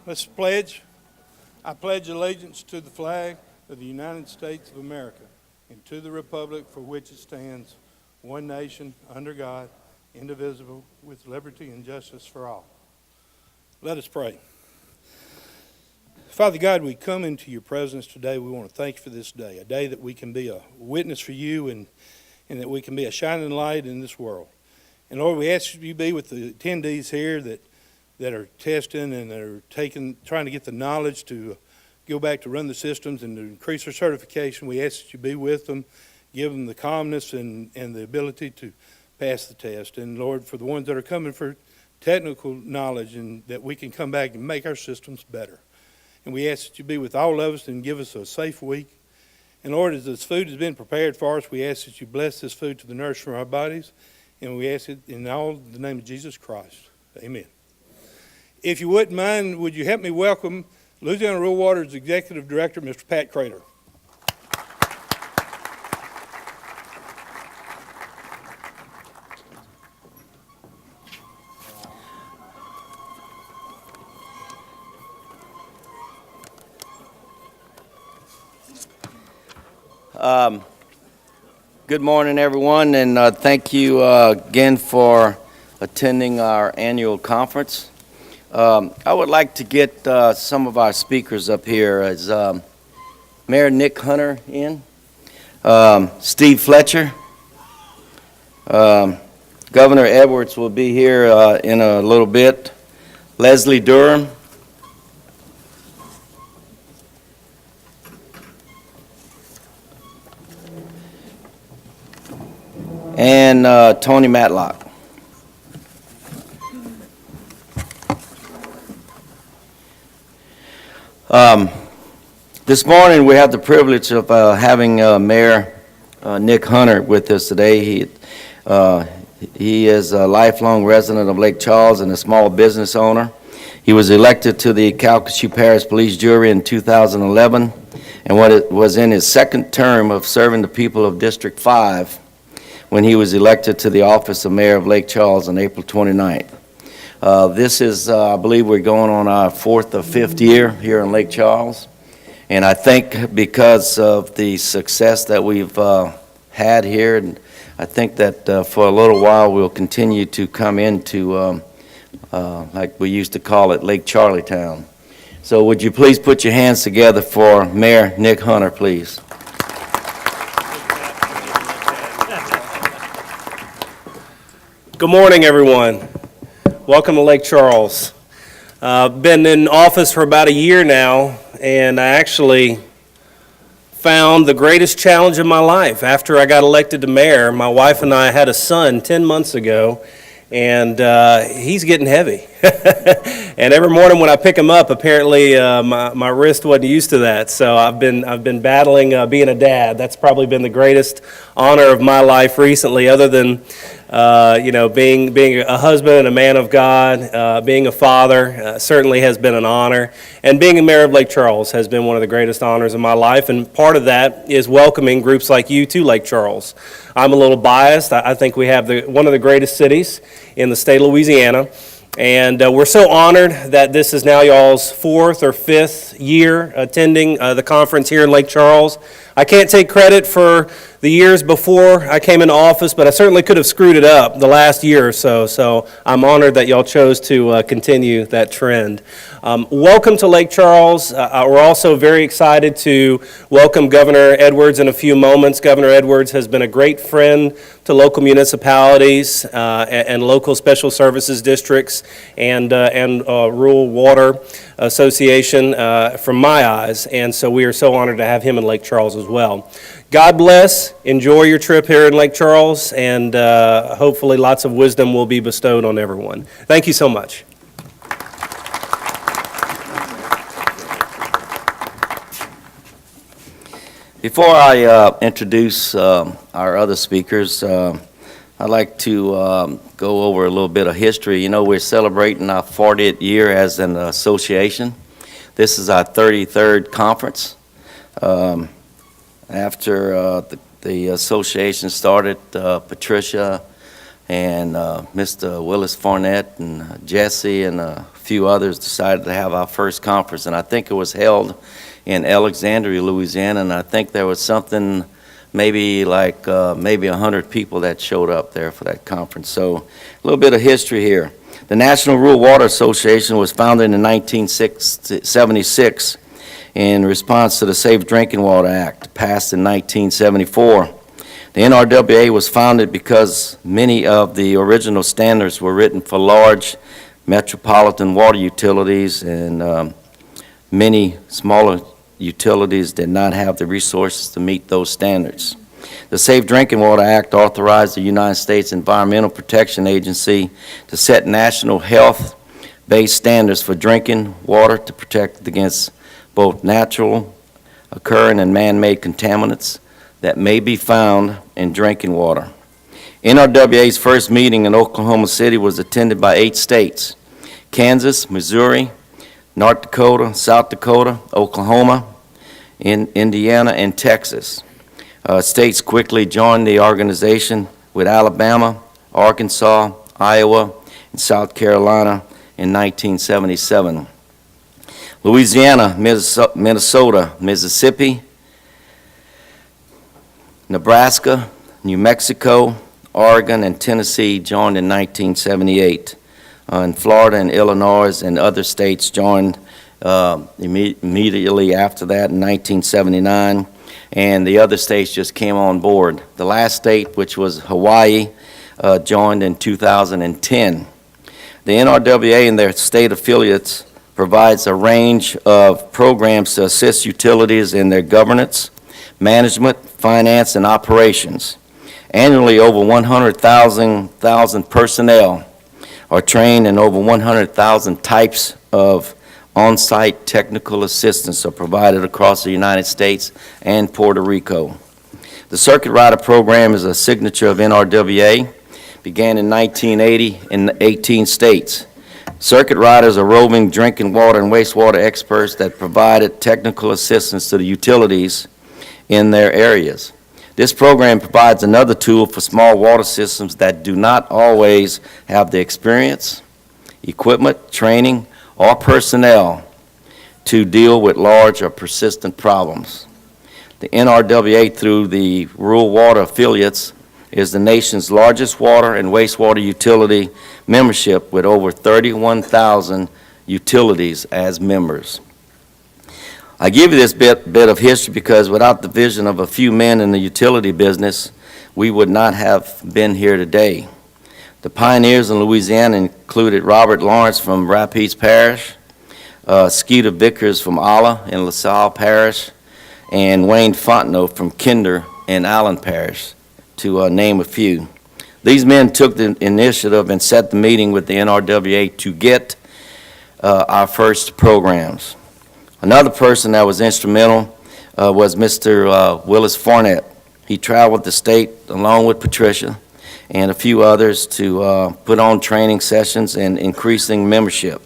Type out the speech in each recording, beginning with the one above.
Let's pledge. I pledge allegiance to the flag of the United States of America and to the republic for which it stands, one nation, under God, indivisible, with liberty and justice for all. Let us pray. Father God, we come into your presence today. We want to thank you for this day, a day that we can be a witness for you and that we can be a shining light in this world. And Lord, we ask you to be with the attendees here that are testing and that are trying to get the knowledge to go back to run the systems and to increase their certification. We ask that you be with them, give them the calmness and the ability to pass the test. And Lord, for the ones that are coming for technical knowledge, and that we can come back and make our systems better. And we ask that you be with all of us and give us a safe week. And Lord, as this food has been prepared for us, we ask that you bless this food to the nourishment of our bodies. And we ask it in all the name of Jesus Christ. Amen. If you wouldn't mind, would you help me welcome Louisiana Rural Water's Executive Director, Mr. Pat Crater. Good morning, everyone, and thank you again for attending our annual conference. I would like to get some of our speakers up here. As Mayor Nick Hunter in, Steve Fletcher, Governor Edwards will be here in a little bit, Leslie Durham, and Tony Matlock. This morning we have the privilege of having Mayor Nick Hunter with us today. He is a lifelong resident of Lake Charles and a small business owner. He was elected to the Calcasieu Parish Police Jury in 2011 and was in his second term of serving the people of District 5 when he was elected to the office of Mayor of Lake Charles on April 29th. This is, I believe we're going on our fourth or fifth year here in Lake Charles. And I think because of the success that we've had here, and I think that for a little while we'll continue to come into, like we used to call it, Lake Charlietown. So would you please put your hands together for Mayor Nick Hunter, please. Good morning, everyone. Welcome to Lake Charles. Been in office for about a year now, and I actually found the greatest challenge of my life. After I got elected to mayor, my wife and I had a son 10 months ago, and he's getting heavy. And every morning when I pick him up, apparently my wrist wasn't used to that. So I've been battling being a dad. That's probably been the greatest honor of my life recently, other than being a husband and a man of God, being a father certainly has been an honor. And being a mayor of Lake Charles has been one of the greatest honors of my life. And part of that is welcoming groups like you to Lake Charles. I'm a little biased. I think we have one of the greatest cities in the state of Louisiana. And we're so honored that this is now y'all's fourth or fifth year attending the conference here in Lake Charles. I can't take credit for the years before I came into office, but I certainly could have screwed it up the last year or so. So I'm honored that y'all chose to continue that trend. Welcome to Lake Charles. We're also very excited to welcome Governor Edwards in a few moments. Governor Edwards has been a great friend to local municipalities and local special services districts and Rural Water Association from my eyes. And so we are so honored to have him in Lake Charles as well. God bless. Enjoy your trip here in Lake Charles, and hopefully lots of wisdom will be bestowed on everyone. Thank you so much. Before I introduce our other speakers, I'd like to go over a little bit of history. You know, we're celebrating our 40th year as an association. This is our 33rd conference. After the association started, Patricia and Mr. Willis Farnett and Jesse and a few others decided to have our first conference, and I think it was held in Alexandria, Louisiana, and I think there was something maybe 100 people that showed up there for that conference. So a little bit of history here. The National Rural Water Association was founded in 1976 in response to the Safe Drinking Water Act, passed in 1974. The NRWA was founded because many of the original standards were written for large metropolitan water utilities, and many smaller utilities did not have the resources to meet those standards. The Safe Drinking Water Act authorized the United States Environmental Protection Agency to set national health-based standards for drinking water to protect against both natural occurring and man-made contaminants that may be found in drinking water. NRWA's first meeting in Oklahoma City was attended by 8 states: Kansas, Missouri, North Dakota, South Dakota, Oklahoma, Indiana, and Texas. States quickly joined the organization, with Alabama, Arkansas, Iowa, and South Carolina in 1977. Louisiana, Minnesota, Mississippi, Nebraska, New Mexico, Oregon, and Tennessee joined in 1978. And Florida and Illinois and other states joined immediately after that in 1979, and the other states just came on board. The last state, which was Hawaii, joined in 2010. The NRWA and their state affiliates provides a range of programs to assist utilities in their governance, management, finance, and operations. Annually, over 100,000 personnel are trained, and over 100,000 types of on-site technical assistance are provided across the United States and Puerto Rico. The Circuit Rider program is a signature of NRWA, began in 1980 in 18 states. Circuit Riders are roving drinking water and wastewater experts that provided technical assistance to the utilities in their areas. This program provides another tool for small water systems that do not always have the experience, equipment, training, or personnel to deal with large or persistent problems. The NRWA, through the Rural Water Affiliates, is the nation's largest water and wastewater utility membership, with over 31,000 utilities as members. I give you this bit of history because without the vision of a few men in the utility business, we would not have been here today. The pioneers in Louisiana included Robert Lawrence from Rapides Parish, Skeeter Vickers from Olla in LaSalle Parish, and Wayne Fontenot from Kinder in Allen Parish, to name a few. These men took the initiative and set the meeting with the NRWA to get our first programs. Another person that was instrumental was Mr. Willis Farnett. He traveled the state along with Patricia and a few others to put on training sessions and increasing membership.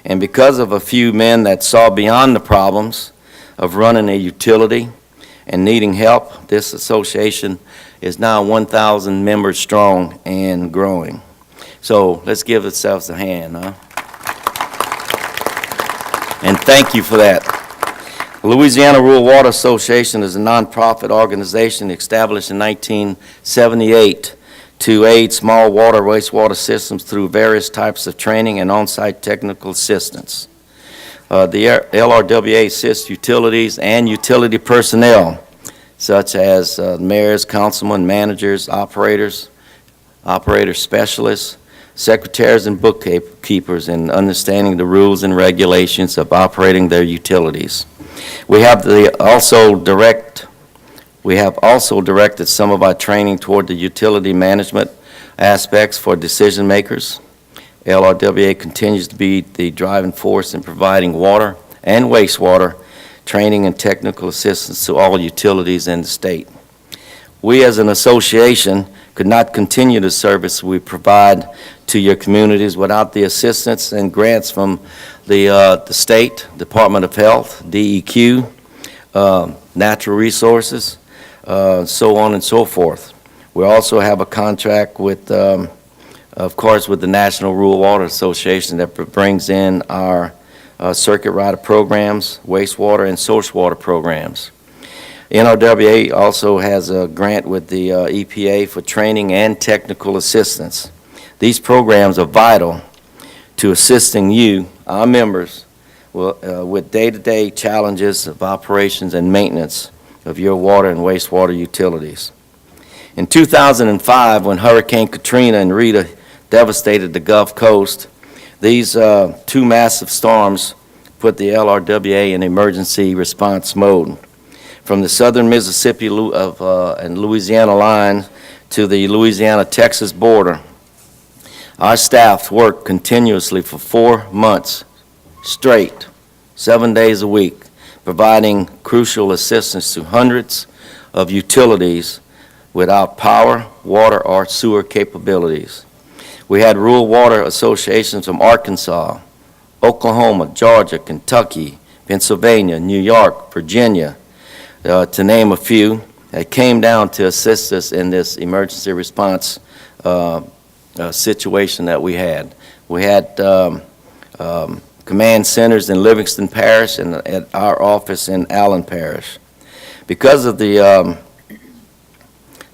And because of a few men that saw beyond the problems of running a utility and needing help, this association is now 1,000 members strong and growing. So let's give ourselves a hand, huh? And thank you for that. Louisiana Rural Water Association is a nonprofit organization established in 1978 to aid small water wastewater systems through various types of training and on-site technical assistance. The LRWA assists utilities and utility personnel, such as mayors, councilmen, managers, operators, operator specialists, secretaries, and bookkeepers in understanding the rules and regulations of operating their utilities. We have also directed some of our training toward the utility management aspects for decision makers. LRWA continues to be the driving force in providing water and wastewater training and technical assistance to all utilities in the state. We as an association could not continue the service we provide to your communities without the assistance and grants from the state, Department of Health, DEQ, Natural Resources, so on and so forth. We also have a contract with, of course, with the National Rural Water Association that brings in our circuit rider programs, wastewater and source water programs. NRWA also has a grant with the EPA for training and technical assistance. These programs are vital to assisting you, our members, with day-to-day challenges of operations and maintenance of your water and wastewater utilities. In 2005, when Hurricane Katrina and Rita devastated the Gulf Coast, these two massive storms put the LRWA in emergency response mode. From the southern Mississippi and Louisiana line to the Louisiana-Texas border, our staff worked continuously for 4 months straight, 7 days a week, providing crucial assistance to hundreds of utilities without power, water, or sewer capabilities. We had rural water associations from Arkansas, Oklahoma, Georgia, Kentucky, Pennsylvania, New York, Virginia, to name a few, that came down to assist us in this emergency response situation that we had. We had command centers in Livingston Parish and at our office in Allen Parish. Because of the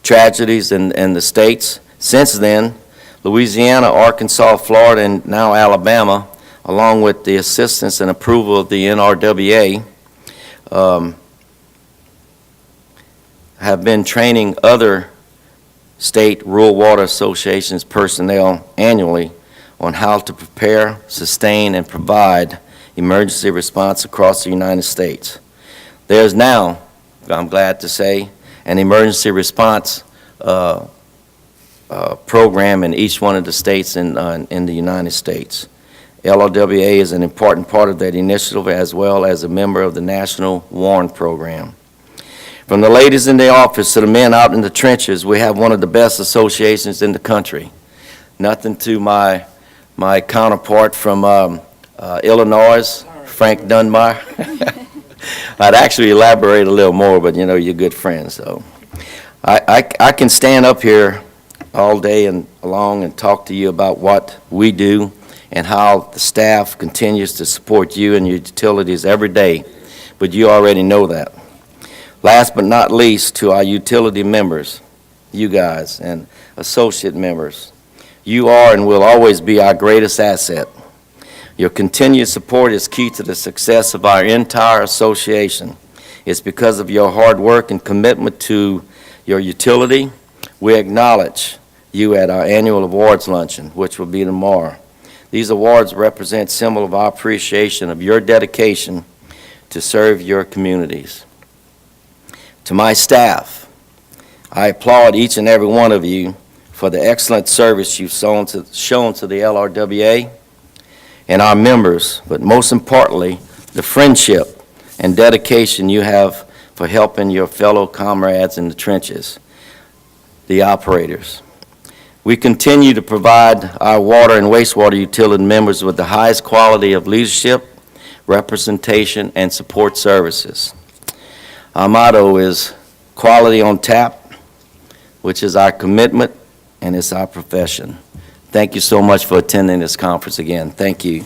tragedies in the states, since then, Louisiana, Arkansas, Florida, and now Alabama, along with the assistance and approval of the NRWA, have been training other state rural water associations personnel annually on how to prepare, sustain, and provide emergency response across the United States. There's now, I'm glad to say, an emergency response program in each one of the states in the United States. LRWA is an important part of that initiative, as well as a member of the National WARN program. From the ladies in the office to the men out in the trenches, we have one of the best associations in the country. Nothing to my counterpart from Illinois, Frank Dunbar. I'd actually elaborate a little more, but you know, you're good friends, so. I can stand up here all day and long and talk to you about what we do and how the staff continues to support you and your utilities every day, but you already know that. Last but not least, to our utility members, you guys, and associate members, you are and will always be our greatest asset. Your continued support is key to the success of our entire association. It's because of your hard work and commitment to your utility. We acknowledge you at our annual awards luncheon, which will be tomorrow. These awards represent a symbol of our appreciation of your dedication to serve your communities. To my staff, I applaud each and every one of you for the excellent service you've shown to the LRWA and our members, but most importantly, the friendship and dedication you have for helping your fellow comrades in the trenches, the operators. We continue to provide our water and wastewater utility members with the highest quality of leadership, representation, and support services. Our motto is quality on tap, which is our commitment and it's our profession. Thank you so much for attending this conference again. Thank you.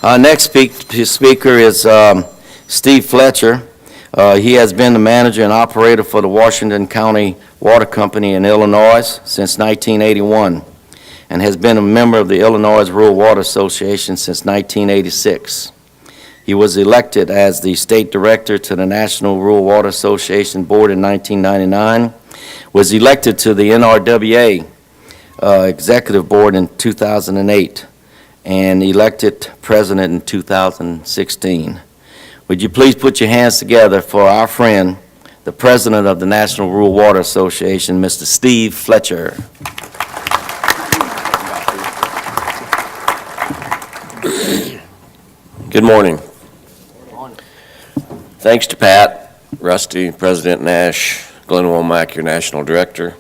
Our next speaker is Steve Fletcher. He has been the manager and operator for the Washington County Water Company in Illinois since 1981 and has been a member of the Illinois Rural Water Association since 1986. He was elected as the state director to the National Rural Water Association Board in 1999, was elected to the NRWA Executive Board in 2008, and elected president in 2016. Would you please put your hands together for our friend, the president of the National Rural Water Association, Mr. Steve Fletcher. Good morning. Thanks to Pat, Rusty, President Nash, Glenn Womack, your national director,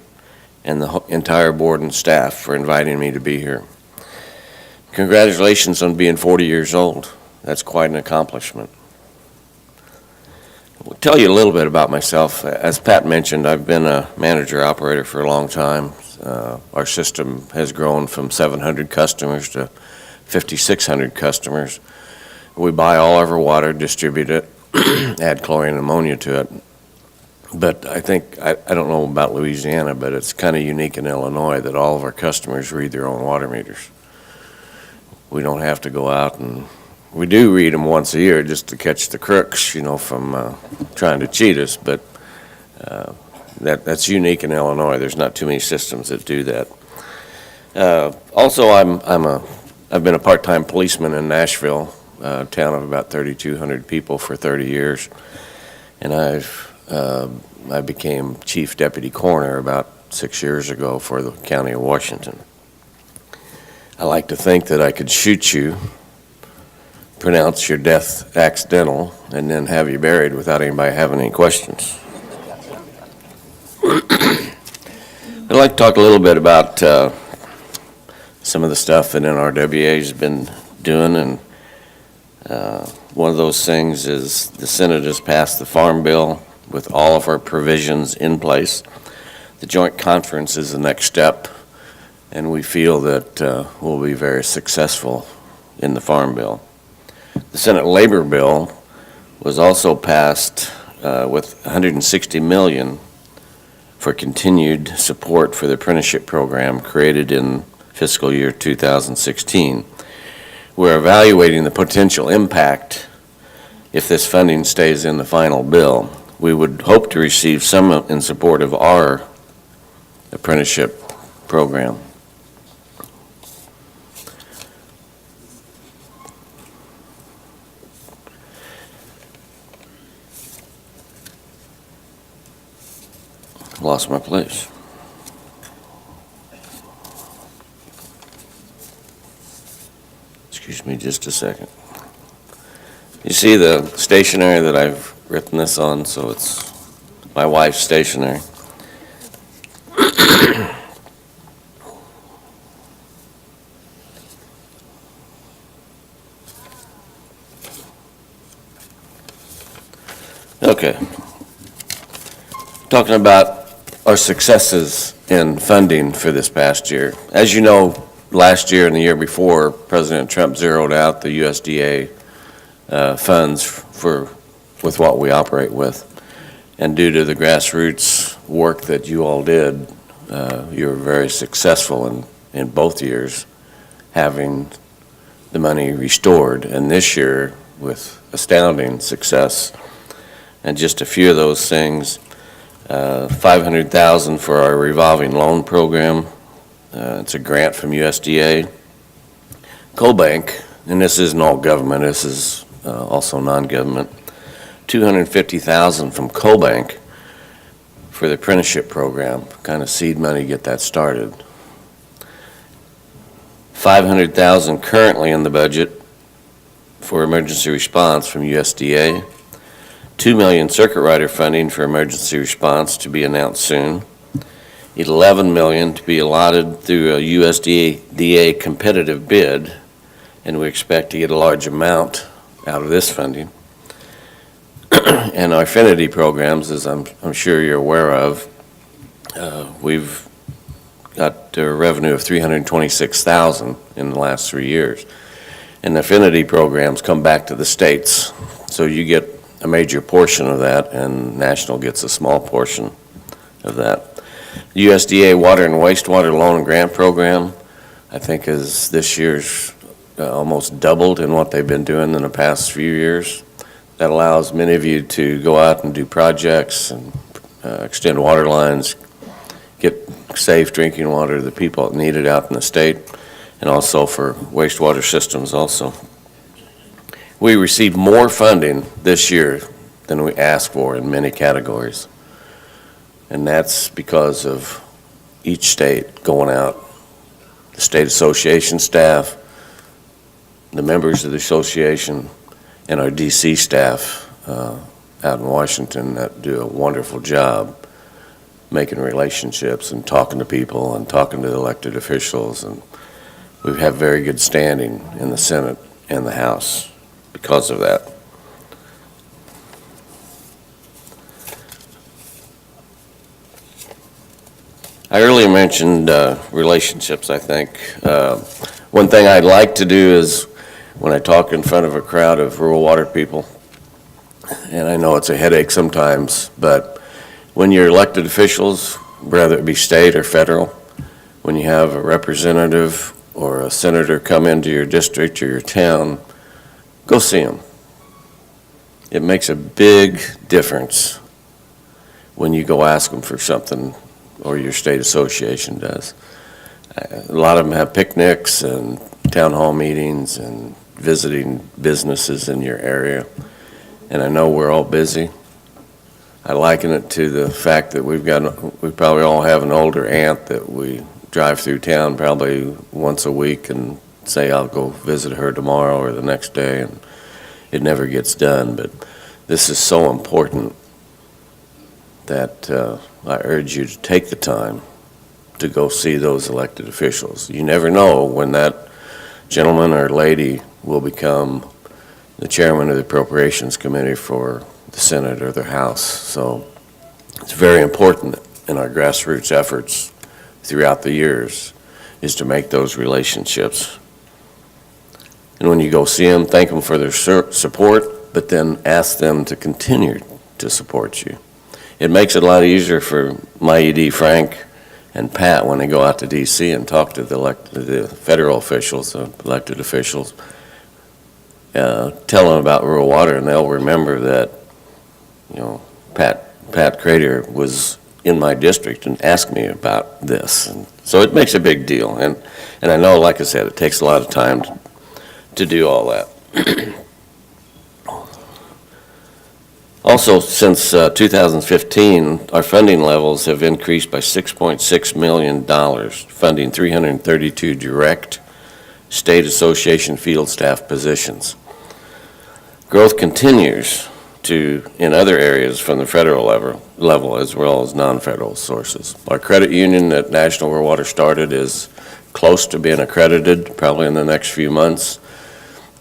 and the entire board and staff for inviting me to be here. Congratulations on being 40 years old. That's quite an accomplishment. I'll tell you a little bit about myself. As Pat mentioned, I've been a manager-operator for a long time. Our system has grown from 700 customers to 5,600 customers. We buy all of our water, distribute it, add chlorine and ammonia to it. But I think, I don't know about Louisiana, but it's kind of unique in Illinois that all of our customers read their own water meters. We don't have to go out, and we do read them once a year just to catch the crooks, from trying to cheat us, but that's unique in Illinois. There's not too many systems that do that. Also, I've been a part-time policeman in Nashville, a town of about 3,200 people for 30 years, and I became chief deputy coroner about 6 years ago for the county of Washington. I like to think that I could shoot you, pronounce your death accidental, and then have you buried without anybody having any questions. I'd like to talk a little bit about some of the stuff that LRWA has been doing, and one of those things is the Senate has passed the Farm Bill with all of our provisions in place. The joint conference is the next step, and we feel that we'll be very successful in the Farm Bill. The Senate Labor Bill was also passed with $160 million for continued support for the apprenticeship program created in fiscal year 2016. We're evaluating the potential impact if this funding stays in the final bill. We would hope to receive some in support of our apprenticeship program. Lost my place. Excuse me just a second. You see the stationery that I've written this on, so it's my wife's stationery. Okay. Talking about our successes in funding for this past year. As you know, last year and the year before, President Trump zeroed out the USDA funds with what we operate with. And due to the grassroots work that you all did, you were very successful in both years having the money restored. And this year, with astounding success, and just a few of those things, $500,000 for our revolving loan program. It's a grant from USDA. CoBank, and this isn't all government, this is also non-government, $250,000 from CoBank for the apprenticeship program, kind of seed money to get that started. $500,000 currently in the budget for emergency response from USDA. $2 million circuit rider funding for emergency response to be announced soon. $11 million to be allotted through a USDA competitive bid, and we expect to get a large amount out of this funding. And our affinity programs, as I'm sure you're aware of, we've got a revenue of $326,000 in the last 3 years. And the affinity programs come back to the states, so you get a major portion of that, and National gets a small portion of that. USDA Water and Wastewater Loan and Grant Program, I think, is this year's almost doubled in what they've been doing in the past few years. That allows many of you to go out and do projects and extend water lines, get safe drinking water to the people that need it out in the state, and also for wastewater systems also. We received more funding this year than we asked for in many categories. And that's because of each state going out, the state association staff, the members of the association, and our DC staff out in Washington that do a wonderful job making relationships and talking to people and talking to the elected officials. And we have very good standing in the Senate and the House because of that. I earlier mentioned relationships, I think. One thing I'd like to do is, when I talk in front of a crowd of rural water people, and I know it's a headache sometimes, but when you're elected officials, whether it be state or federal, when you have a representative or a senator come into your district or your town, go see them. It makes a big difference when you go ask them for something, or your state association does. A lot of them have picnics and town hall meetings and visiting businesses in your area, and I know we're all busy. I liken it to the fact that we probably all have an older aunt that we drive through town probably once a week and say, I'll go visit her tomorrow or the next day, and it never gets done. But this is so important that I urge you to take the time to go see those elected officials. You never know when that gentleman or lady will become the chairman of the Appropriations Committee for the Senate or the House. So it's very important in our grassroots efforts throughout the years is to make those relationships. And when you go see them, thank them for their support, but then ask them to continue to support you. It makes it a lot easier for my ED, Frank, and Pat when they go out to D.C. and talk to the federal officials, the elected officials, tell them about rural water, and they'll remember that, Pat Crater was in my district and asked me about this. And so it makes a big deal. And I know, like I said, it takes a lot of time to do all that. Also, since 2015, our funding levels have increased by $6.6 million, funding 332 direct state association field staff positions. Growth continues in other areas from the federal level as well as non-federal sources. Our credit union that National Rural Water started is close to being accredited, probably in the next few months.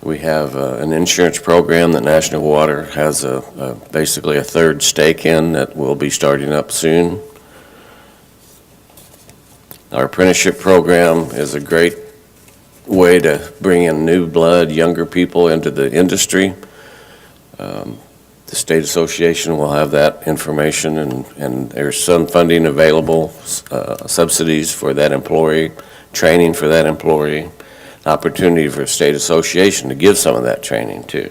We have an insurance program that National Water has basically a third stake in that will be starting up soon. Our apprenticeship program is a great way to bring in new blood, younger people into the industry. The state association will have that information, and there's some funding available, subsidies for that employee, training for that employee, opportunity for a state association to give some of that training too.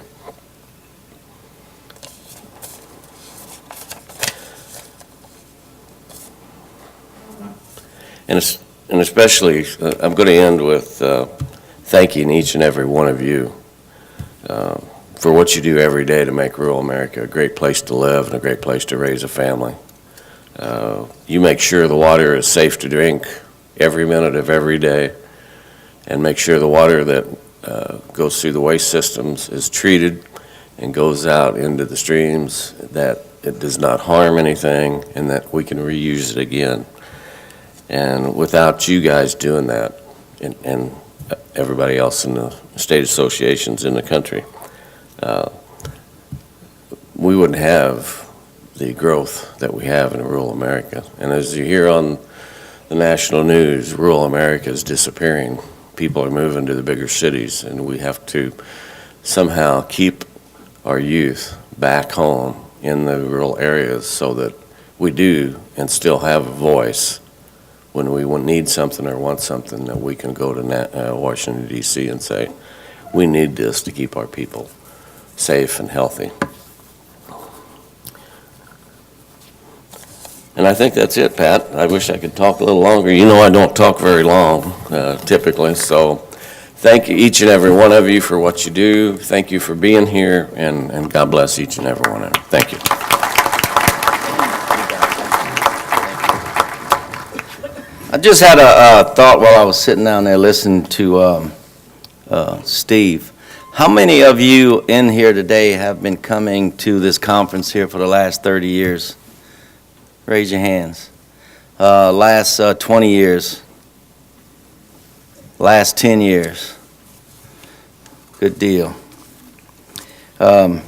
And especially, I'm going to end with thanking each and every one of you for what you do every day to make rural America a great place to live and a great place to raise a family. You make sure the water is safe to drink every minute of every day, and make sure the water that goes through the waste systems is treated and goes out into the streams, that it does not harm anything, and that we can reuse it again. And without you guys doing that, and everybody else in the state associations in the country, we wouldn't have the growth that we have in rural America. And as you hear on the national news, rural America is disappearing. People are moving to the bigger cities, and we have to somehow keep our youth back home in the rural areas so that we do and still have a voice when we need something or want something, that we can go to Washington, D.C. and say, we need this to keep our people safe and healthy. And I think that's it, Pat. I wish I could talk a little longer. You know I don't talk very long, typically, so thank you, each and every one of you, for what you do. Thank you for being here, and God bless each and every one of you. Thank you. I just had a thought while I was sitting down there listening to Steve. How many of you in here today have been coming to this conference here for the last 30 years? Raise your hands. Last 20 years. Last 10 years. Good deal. All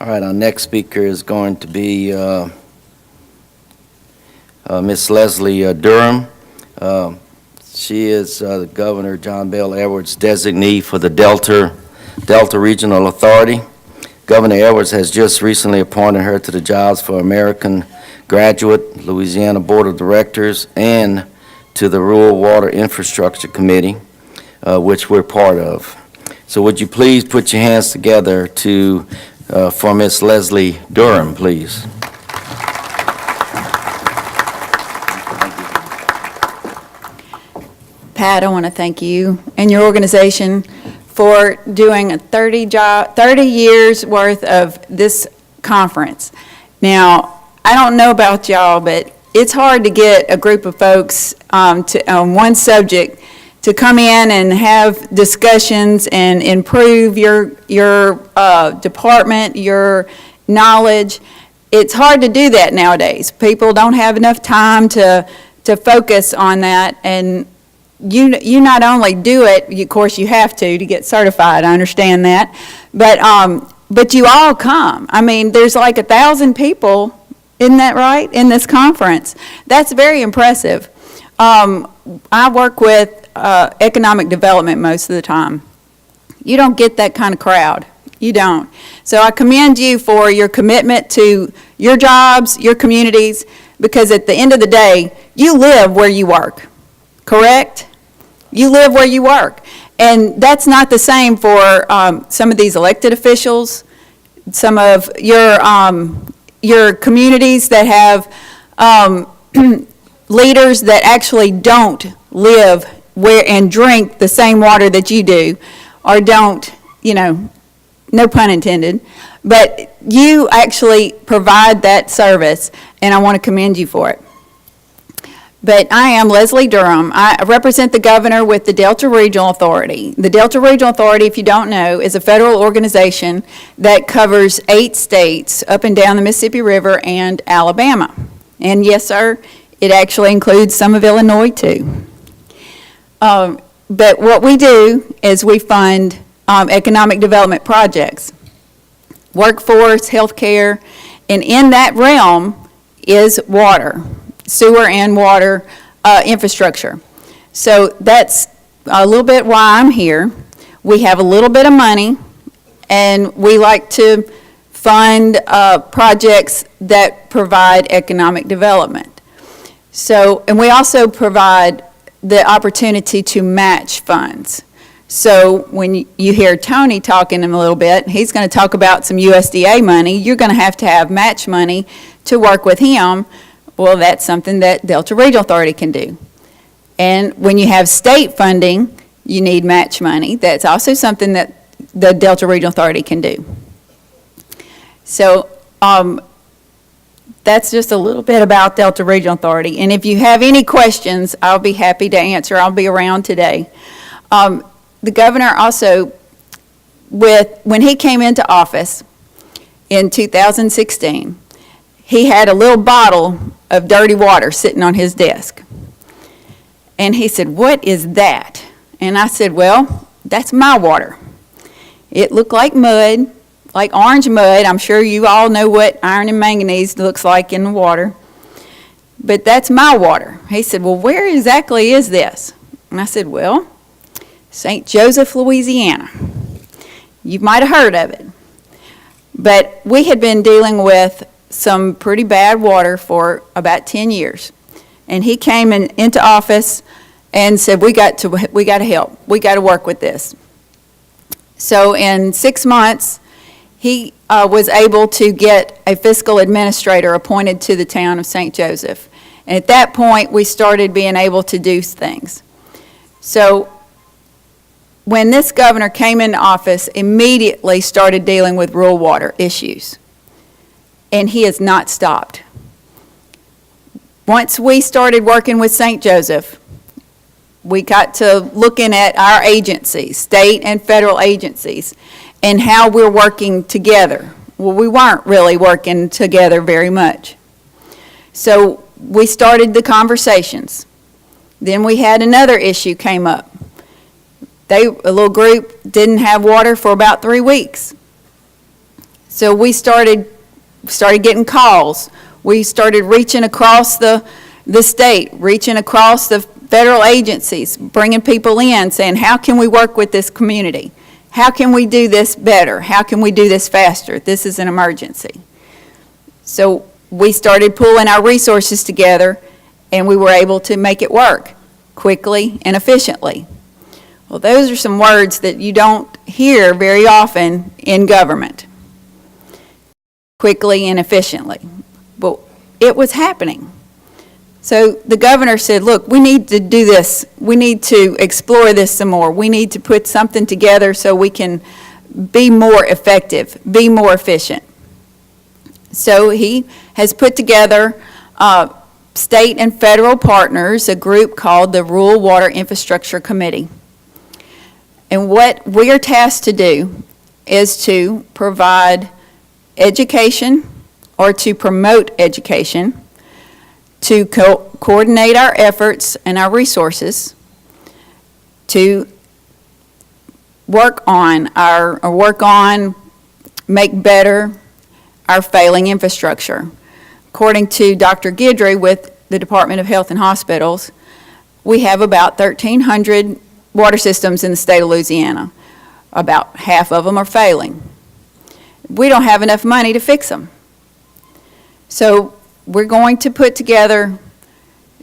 right, our next speaker is going to be Miss Leslie Durham. She is Governor John Bel Edwards' designee for the Delta Regional Authority. Governor Edwards has just recently appointed her to the jobs for American Graduate, Louisiana Board of Directors, and to the Rural Water Infrastructure Committee, which we're part of. So would you please put your hands together for Miss Leslie Durham, please? Pat, I want to thank you and your organization for doing a 30 years worth of this conference. Now, I don't know about y'all, but it's hard to get a group of folks on one subject to come in and have discussions and improve your department, your knowledge. It's hard to do that nowadays. People don't have enough time to focus on that, and you not only do it, of course you have to get certified, I understand that, but you all come. I mean, there's like 1,000 people, isn't that right, in this conference? That's very impressive. I work with economic development most of the time. You don't get that kind of crowd. You don't. So I commend you for your commitment to your jobs, your communities, because at the end of the day, you live where you work, correct? You live where you work. And that's not the same for some of these elected officials, some of your communities that have leaders that actually don't live where and drink the same water that you do, or don't, no pun intended, but you actually provide that service, and I want to commend you for it. But I am Leslie Durham. I represent the governor with the Delta Regional Authority. The Delta Regional Authority, if you don't know, is a federal organization that covers 8 states up and down the Mississippi River and Alabama. And yes, sir, it actually includes some of Illinois, too. But what we do is we fund economic development projects, workforce, healthcare, and in that realm is water. Sewer and water infrastructure. So that's a little bit why I'm here. We have a little bit of money, and we like to fund projects that provide economic development. So, and we also provide the opportunity to match funds. So when you hear Tony talking in a little bit, he's going to talk about some USDA money. You're going to have match money to work with him. Well, that's something that Delta Regional Authority can do. And when you have state funding, you need match money. That's also something that the Delta Regional Authority can do. So that's just a little bit about Delta Regional Authority. And if you have any questions, I'll be happy to answer. I'll be around today. The governor also, when he came into office in 2016, he had a little bottle of dirty water sitting on his desk. And he said, "What is that?" And I said, "Well, that's my water." It looked like mud, like orange mud. I'm sure you all know what iron and manganese looks like in the water. But that's my water. He said, "Well, where exactly is this?" And I said, "Well, St. Joseph, Louisiana. You might have heard of it." But we had been dealing with some pretty bad water for about 10 years. And he came into office and said, we got to help. We got to work with this. So in 6 months, he was able to get a fiscal administrator appointed to the town of St. Joseph. And at that point, we started being able to do things. So when this governor came into office, immediately started dealing with rural water issues. And he has not stopped. Once we started working with St. Joseph, we got to looking at our agencies, state and federal agencies, and how we're working together. Well, we weren't really working together very much. So we started the conversations. Then we had another issue came up. A little group didn't have water for about 3 weeks. So we started getting calls. We started reaching across the the state, reaching across the federal agencies, bringing people in, saying, how can we work with this community? How can we do this better? How can we do this faster? This is an emergency. So we started pulling our resources together, and we were able to make it work quickly and efficiently. Well, those are some words that you don't hear very often in government. Quickly and efficiently. But it was happening. So the governor said, look, we need to do this. We need to explore this some more. We need to put something together so we can be more effective, be more efficient. So he has put together state and federal partners, a group called the Rural Water Infrastructure Committee. And what we are tasked to do is to provide education or to promote education, to coordinate our efforts and our resources, to make better our failing infrastructure. According to Dr. Guidry with the Department of Health and Hospitals, we have about 1,300 water systems in the state of Louisiana. About half of them are failing. We don't have enough money to fix them. So we're going to put together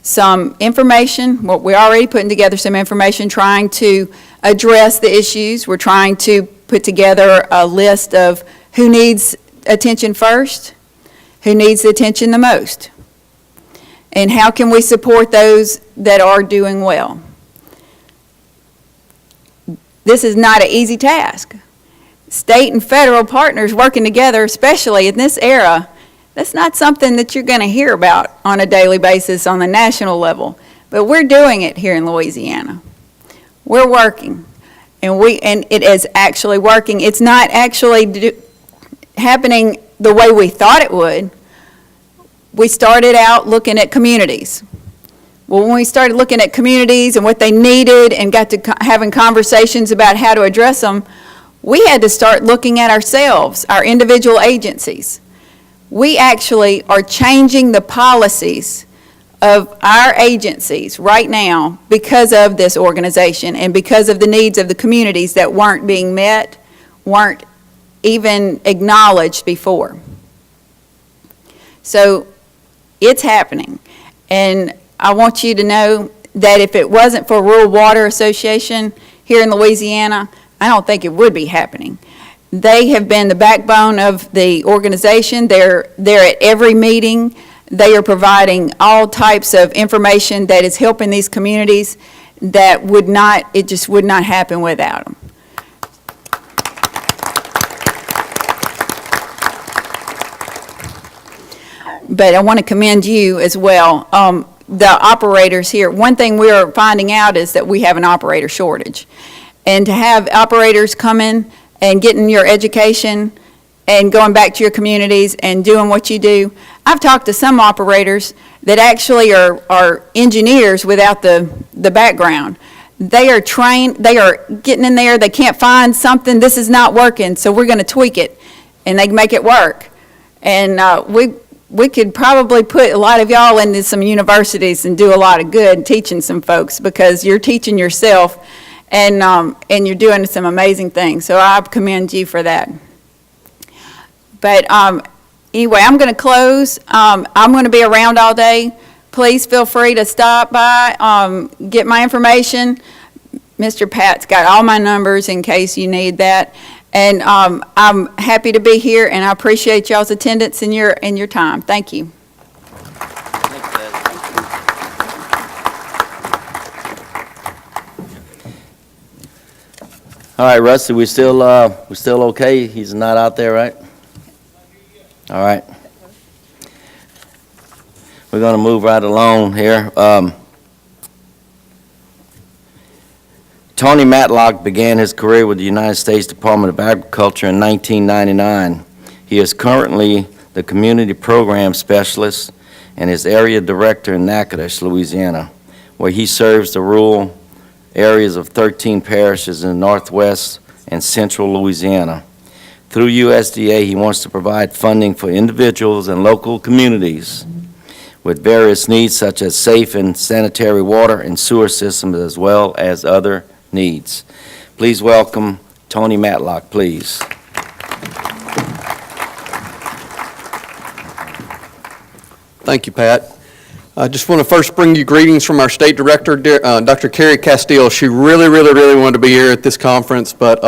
some information. Well, we're already putting together some information trying to address the issues. We're trying to put together a list of who needs attention first, who needs the attention the most, and how can we support those that are doing well. This is not an easy task. State and federal partners working together, especially in this era, that's not something that you're going to hear about on a daily basis on the national level. But we're doing it here in Louisiana. We're working, and it is actually working. It's not actually happening the way we thought it would. We started out looking at communities. Well, when we started looking at communities and what they needed and got to having conversations about how to address them, we had to start looking at ourselves, our individual agencies. We actually are changing the policies of our agencies right now because of this organization and because of the needs of the communities that weren't being met, weren't even acknowledged before. So it's happening. And I want you to know that if it wasn't for Rural Water Association here in Louisiana, I don't think it would be happening. They have been the backbone of the organization. They're at every meeting. They are providing all types of information that is helping these communities that it just would not happen without them. But I want to commend you as well. The operators here, one thing we are finding out is that we have an operator shortage. And to have operators come in and getting your education and going back to your communities and doing what you do. I've talked to some operators that actually are engineers without the background. They are trained, they are getting in there, they can't find something, this is not working, so we're going to tweak it, and they make it work. And we could probably put a lot of y'all into some universities and do a lot of good teaching some folks, because you're teaching yourself and you're doing some amazing things. So I commend you for that. But anyway, I'm going to close. I'm going to be around all day. Please feel free to stop by, get my information. Mr. Pat's got all my numbers in case you need that. And I'm happy to be here, and I appreciate y'all's attendance and your time. Thank you. All right, Rusty, we still okay? He's not out there, right? All right. We're going to move right along here. Tony Matlock began his career with the United States Department of Agriculture in 1999. He is currently the Community Program Specialist and is Area Director in Natchitoches, Louisiana, where he serves the rural areas of 13 parishes in northwest and central Louisiana. Through USDA, he wants to provide funding for individuals and local communities with various needs such as safe and sanitary water and sewer systems, as well as other needs. Please welcome Tony Matlock, please. Thank you, Pat. I just want to first bring you greetings from our State Director, Dr. Carrie Castile. She really wanted to be here at this conference, but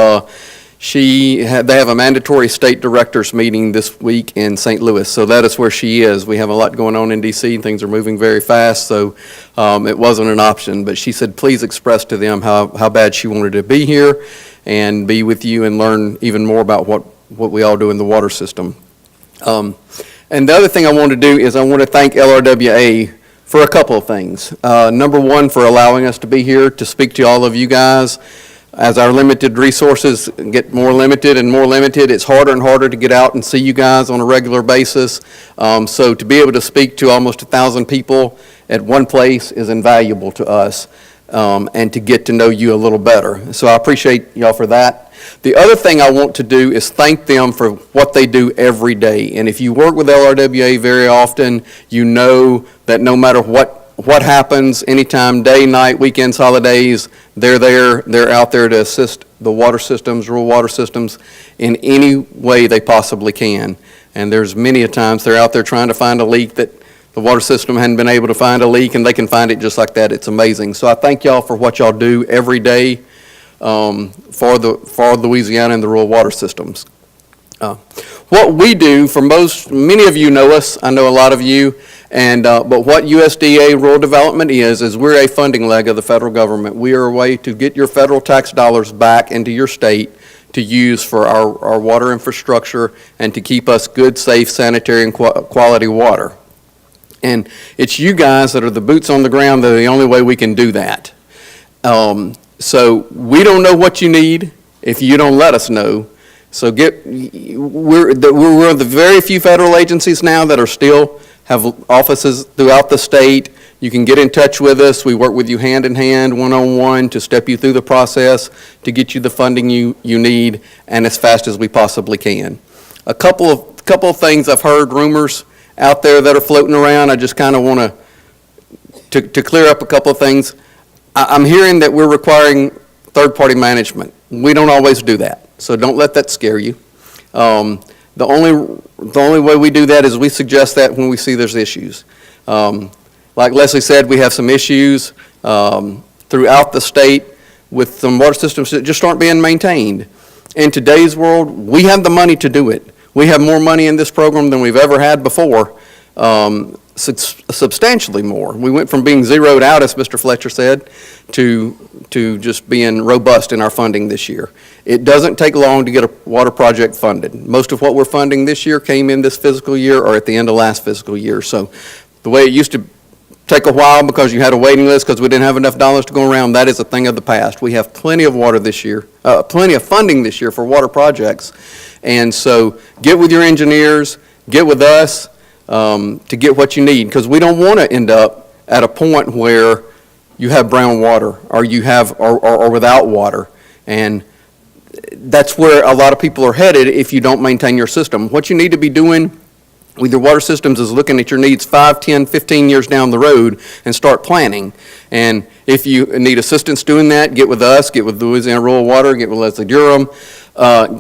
they have a mandatory State Directors meeting this week in St. Louis, so that is where she is. We have a lot going on in D.C., and things are moving very fast, so it wasn't an option. But she said, please express to them how bad she wanted to be here and be with you and learn even more about what we all do in the water system. And the other thing I want to do is I want to thank LRWA for a couple of things. Number one, for allowing us to be here to speak to all of you guys. As our limited resources get more limited and more limited, it's harder and harder to get out and see you guys on a regular basis. So to be able to speak to almost 1,000 people at one place is invaluable to us, and to get to know you a little better. So I appreciate y'all for that. The other thing I want to do is thank them for what they do every day. And if you work with LRWA very often, you know that no matter what happens, anytime, day, night, weekends, holidays, they're there. They're out there to assist the water systems, rural water systems, in any way they possibly can. And there's many a times they're out there trying to find a leak that the water system hadn't been able to find a leak, and they can find it just like that. It's amazing. So I thank y'all for what y'all do every day for Louisiana and the rural water systems. What we do, many of you know us, I know a lot of you, but what USDA Rural Development is we're a funding leg of the federal government. We are a way to get your federal tax dollars back into your state to use for our water infrastructure and to keep us good, safe, sanitary, and quality water. And it's you guys that are the boots on the ground that are the only way we can do that. So we don't know what you need if you don't let us know. So we're one of the very few federal agencies now that are still have offices throughout the state. You can get in touch with us. We work with you hand in hand, one-on-one, to step you through the process to get you the funding you need, and as fast as we possibly can. A couple of things I've heard, rumors out there that are floating around. I just kind of want to clear up a couple of things. I'm hearing that we're requiring third-party management. We don't always do that, so don't let that scare you. The only way we do that is we suggest that when we see there's issues. Like Leslie said, we have some issues throughout the state with some water systems that just aren't being maintained. In today's world, we have the money to do it. We have more money in this program than we've ever had before, substantially more. We went from being zeroed out, as Mr. Fletcher said, to just being robust in our funding this year. It doesn't take long to get a water project funded. Most of what we're funding this year came in this fiscal year or at the end of last fiscal year. So the way it used to take a while because you had a waiting list because we didn't have enough dollars to go around, that is a thing of the past. We have plenty of water this year, plenty of funding this year for water projects. And so get with your engineers, get with us to get what you need, because we don't want to end up at a point where you have brown water or you have or without water. And that's where a lot of people are headed if you don't maintain your system. What you need to be doing with your water systems is looking at your needs 5, 10, 15 years down the road and start planning. And if you need assistance doing that, get with us, get with Louisiana Rural Water, get with Leslie Durham,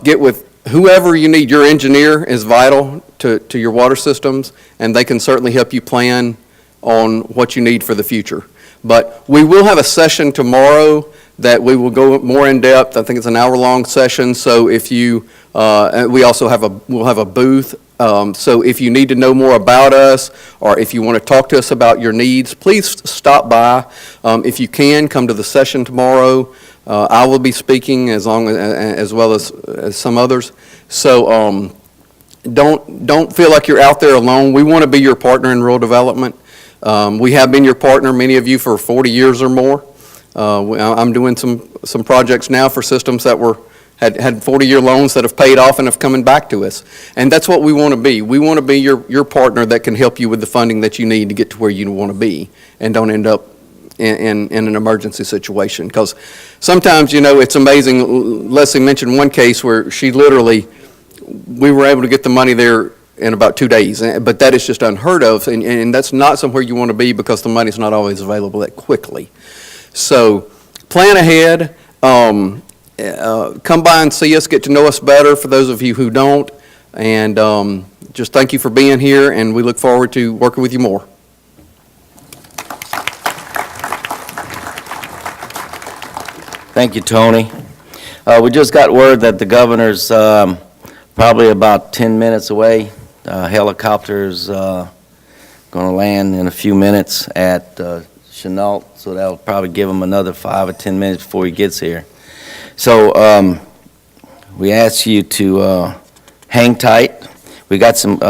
get with whoever you need. Your engineer is vital to your water systems, and they can certainly help you plan on what you need for the future. But we will have a session tomorrow that we will go more in depth. I think it's an hour-long session. So if you, we'll have a booth. So if you need to know more about us, or if you want to talk to us about your needs, please stop by. If you can, come to the session tomorrow. I will be speaking as well as some others. So don't feel like you're out there alone. We want to be your partner in rural development. We have been your partner, many of you, for 40 years or more. I'm doing some projects now for systems that had 40-year loans that have paid off and have coming back to us. And that's what we want to be. We want to be your partner that can help you with the funding that you need to get to where you want to be and don't end up in an emergency situation. Because sometimes, it's amazing. Leslie mentioned one case where we were able to get the money there in about 2 days. But that is just unheard of, and that's not somewhere you want to be because the money's not always available that quickly. So plan ahead. Come by and see us, get to know us better for those of you who don't. And just thank you for being here, and we look forward to working with you more. Thank you, Tony. We just got word that the governor's probably about 10 minutes away. Helicopter's going to land in a few minutes at Chenault, so that'll probably give him another 5 or 10 minutes before he gets here. So we ask you to hang tight. We got some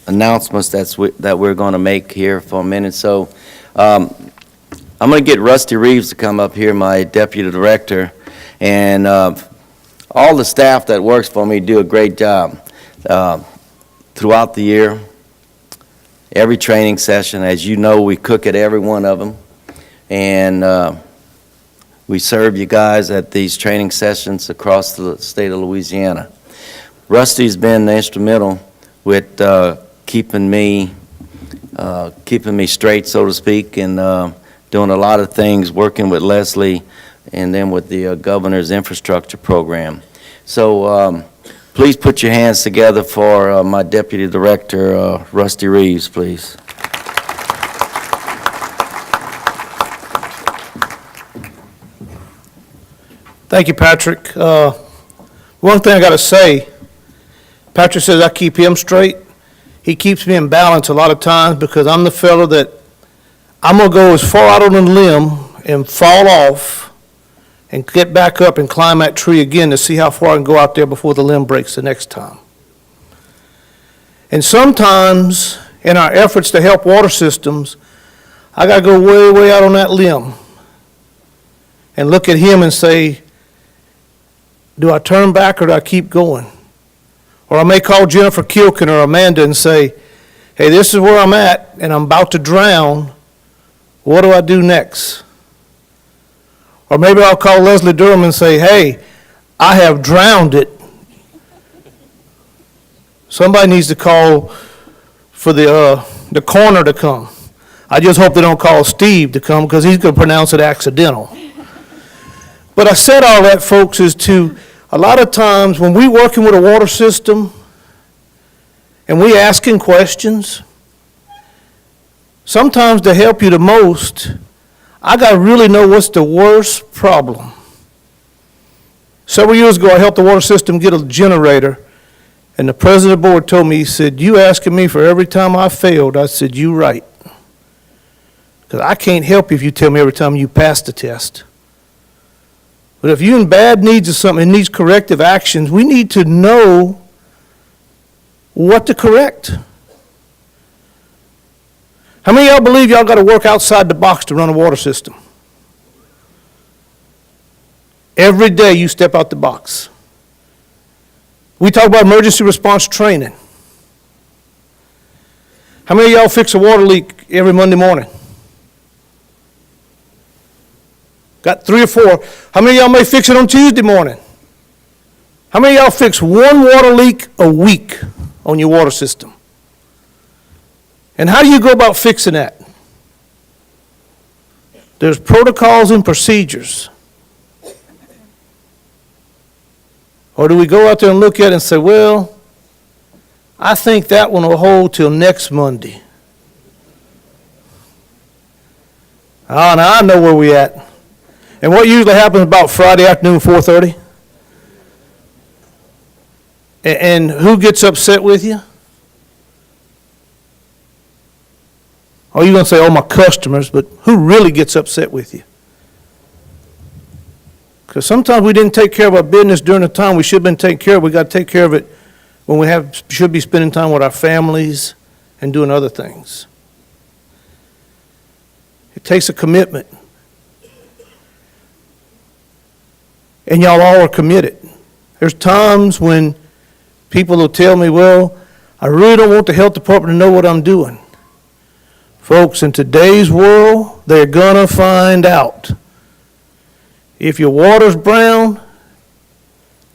announcements that we're going to make here for a minute. So I'm going to get Rusty Reeves to come up here, my deputy director, and all the staff that works for me do a great job throughout the year. Every training session, as you know, we cook at every one of them, and we serve you guys at these training sessions across the state of Louisiana. Rusty's been instrumental with keeping me straight, so to speak, and doing a lot of things, working with Leslie, and then with the governor's infrastructure program. So please put your hands together for my deputy director, Rusty Reeves, please. Thank you, Patrick. One thing I got to say, Patrick says I keep him straight. He keeps me in balance a lot of times because I'm the fellow that I'm going to go as far out on a limb and fall off and get back up and climb that tree again to see how far I can go out there before the limb breaks the next time. And sometimes in our efforts to help water systems, I got to go way, way out on that limb and look at him and say, do I turn back or do I keep going? Or I may call Jennifer Kilkin or Amanda and say, hey, this is where I'm at and I'm about to drown. What do I do next? Or maybe I'll call Leslie Durham and say, hey, I have drowned it. Somebody needs to call for the coroner to come. I just hope they don't call Steve to come because he's going to pronounce it accidental. But I said all that, folks, is to a lot of times when we're working with a water system and we asking questions, sometimes to help you the most, I got to really know what's the worst problem. Several years ago, I helped the water system get a generator, and the president of the board told me, he said, you asking me for every time I failed? I said, you right. Because I can't help you if you tell me every time you pass the test. But if you're in bad needs of something, it needs corrective actions, we need to know what to correct. How many of y'all believe y'all got to work outside the box to run a water system? Every day you step out the box. We talk about emergency response training. How many of y'all fix a water leak every Monday morning? Got 3 or 4. How many of y'all may fix it on Tuesday morning? How many of y'all fix one water leak a week on your water system? And how do you go about fixing that? There's protocols and procedures. Or do we go out there and look at it and say, well, I think that one will hold till next Monday. Ah, now I know where we're at. And what usually happens about Friday afternoon, 4:30? And who gets upset with you? Oh, you're going to say, oh, my customers, but who really gets upset with you? Because sometimes we didn't take care of our business during the time we should have been taking care of. We got to take care of it when we should be spending time with our families and doing other things. It takes a commitment. And y'all all are committed. There's times when people will tell me, well, I really don't want the health department to know what I'm doing. Folks, in today's world, they're going to find out. If your water's brown,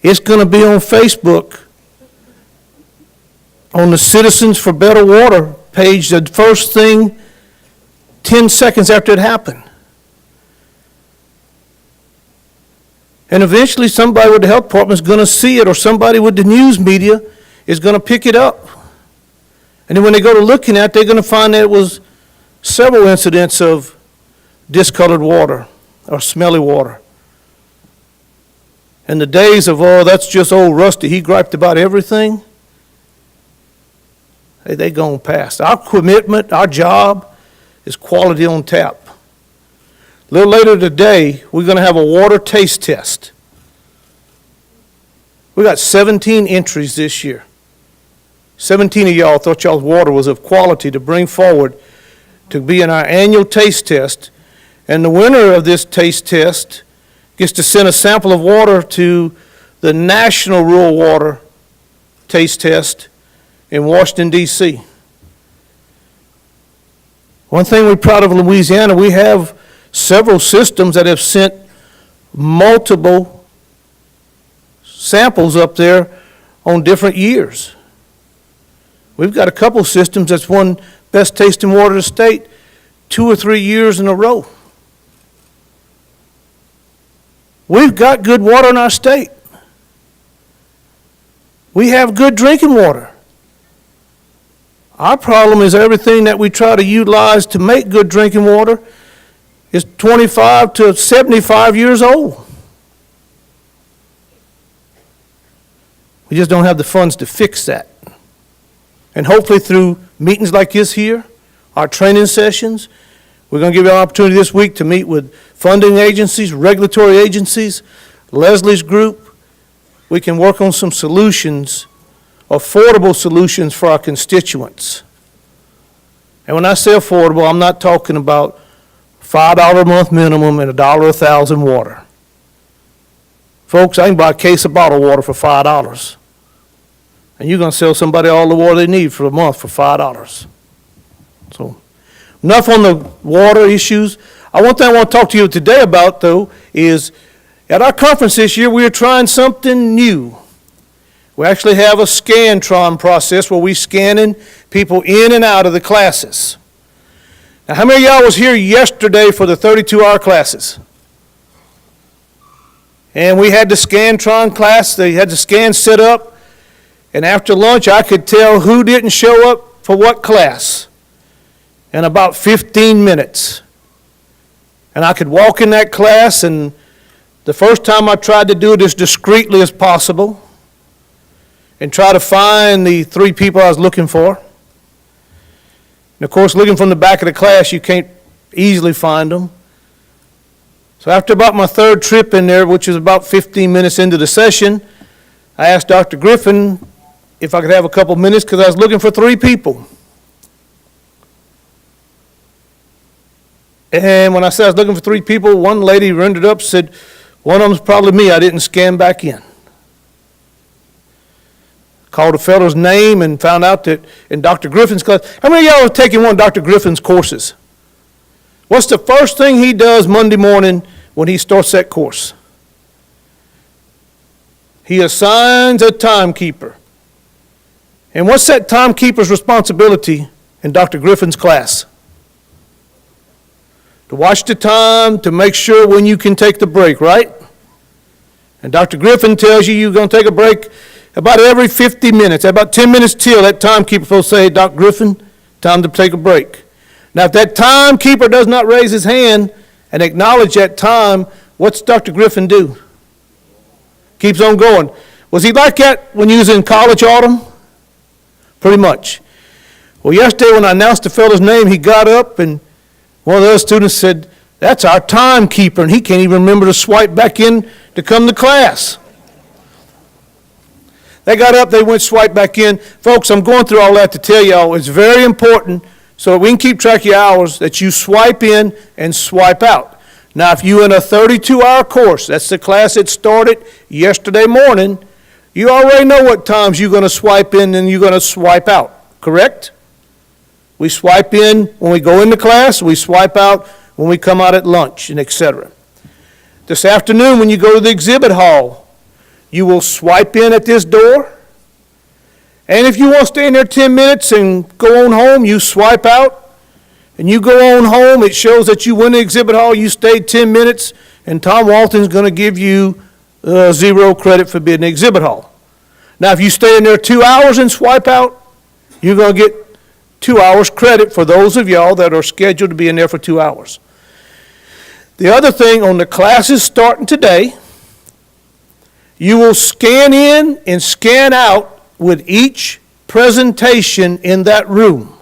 it's going to be on Facebook on the Citizens for Better Water page, the first thing 10 seconds after it happened. And eventually somebody with the health department is going to see it, or somebody with the news media is going to pick it up. And then when they go to looking at it, they're going to find that it was several incidents of discolored water or smelly water. And the days of, oh, that's just old Rusty, he griped about everything, hey, they gone past. Our commitment, our job is quality on tap. A little later today, we're going to have a water taste test. We got 17 entries this year. 17 of y'all thought y'all's water was of quality to bring forward to be in our annual taste test. And the winner of this taste test gets to send a sample of water to the National Rural Water Taste Test in Washington, D.C. One thing we're proud of in Louisiana, we have several systems that have sent multiple samples up there on different years. We've got a couple systems that's won best tasting water in the state 2 or 3 years in a row. We've got good water in our state. We have good drinking water. Our problem is everything that we try to utilize to make good drinking water is 25 to 75 years old. We just don't have the funds to fix that. And hopefully through meetings like this here, our training sessions, we're going to give you an opportunity this week to meet with funding agencies, regulatory agencies, Leslie's group. We can work on some solutions, affordable solutions for our constituents. And when I say affordable, I'm not talking about $5 a month minimum and $1 a thousand water. Folks, I can buy a case of bottled water for $5. And you're going to sell somebody all the water they need for a month for $5. So, enough on the water issues. One thing I want to talk to you today about, though, is at our conference this year, we are trying something new. We actually have a Scantron process where we're scanning people in and out of the classes. Now, how many of y'all was here yesterday for the 32-hour classes? And we had the Scantron class. They had the scan set up. And after lunch, I could tell who didn't show up for what class in about 15 minutes. And I could walk in that class, and the first time I tried to do it as discreetly as possible and try to find the 3 people I was looking for. And of course, looking from the back of the class, you can't easily find them. So after about my 3rd trip in there, which was about 15 minutes into the session, I asked Dr. Griffin if I could have a couple minutes because I was looking for 3 people. And when I said I was looking for 3 people, one lady rendered up, said, one of them's probably me, I didn't scan back in. Called a fellow's name and found out that in Dr. Griffin's class, how many of y'all have taken one of Dr. Griffin's courses? What's the first thing he does Monday morning when he starts that course? He assigns a timekeeper. And what's that timekeeper's responsibility in Dr. Griffin's class? To watch the time, to make sure when you can take the break, right? And Dr. Griffin tells you you're going to take a break about every 50 minutes. About 10 minutes till, that timekeeper will say, Dr. Griffin, time to take a break. Now, if that timekeeper does not raise his hand and acknowledge that time, what's Dr. Griffin do? Keeps on going. Was he like that when you was in college, Autumn? Pretty much. Well, yesterday when I announced the fellow's name, he got up and one of the other students said, that's our timekeeper, and he can't even remember to swipe back in to come to class. They got up, they went swipe back in. Folks, I'm going through all that to tell y'all it's very important so that we can keep track of your hours that you swipe in and swipe out. Now, if you're in a 32-hour course, that's the class that started yesterday morning, you already know what times you're going to swipe in and you're going to swipe out, correct? We swipe in when we go into class, we swipe out when we come out at lunch, and etc. This afternoon, when you go to the exhibit hall, you will swipe in at this door, And if you want to stay in there 10 minutes and go on home, you swipe out, and you go on home. It shows that you went to exhibit hall, you stayed 10 minutes, and Tom Walton's going to give you 0 credit for being in the exhibit hall. Now, if you stay in there 2 hours and swipe out, you're going to get 2 hours credit for those of y'all that are scheduled to be in there for 2 hours. The other thing, on the classes starting today, you will scan in and scan out with each presentation in that room.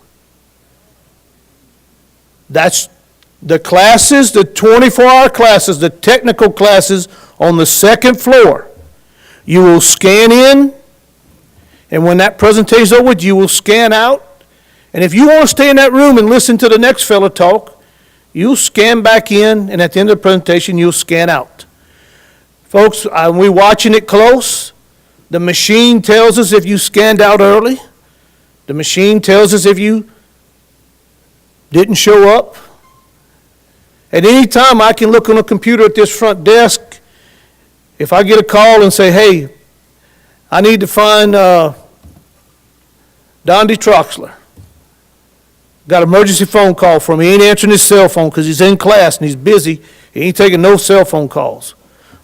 That's the classes, the 24-hour classes, the technical classes on the second floor. You will scan in, and when that presentation is over, you will scan out. And if you want to stay in that room and listen to the next fellow talk, you'll scan back in, and at the end of the presentation, you'll scan out. Folks, we're watching it close. The machine tells us if you scanned out early. The machine tells us if you didn't show up. At any time, I can look on a computer at this front desk. If I get a call and say, hey, I need to find Don D. Troxler. Got an emergency phone call from him. He ain't answering his cell phone because he's in class and he's busy. He ain't taking no cell phone calls.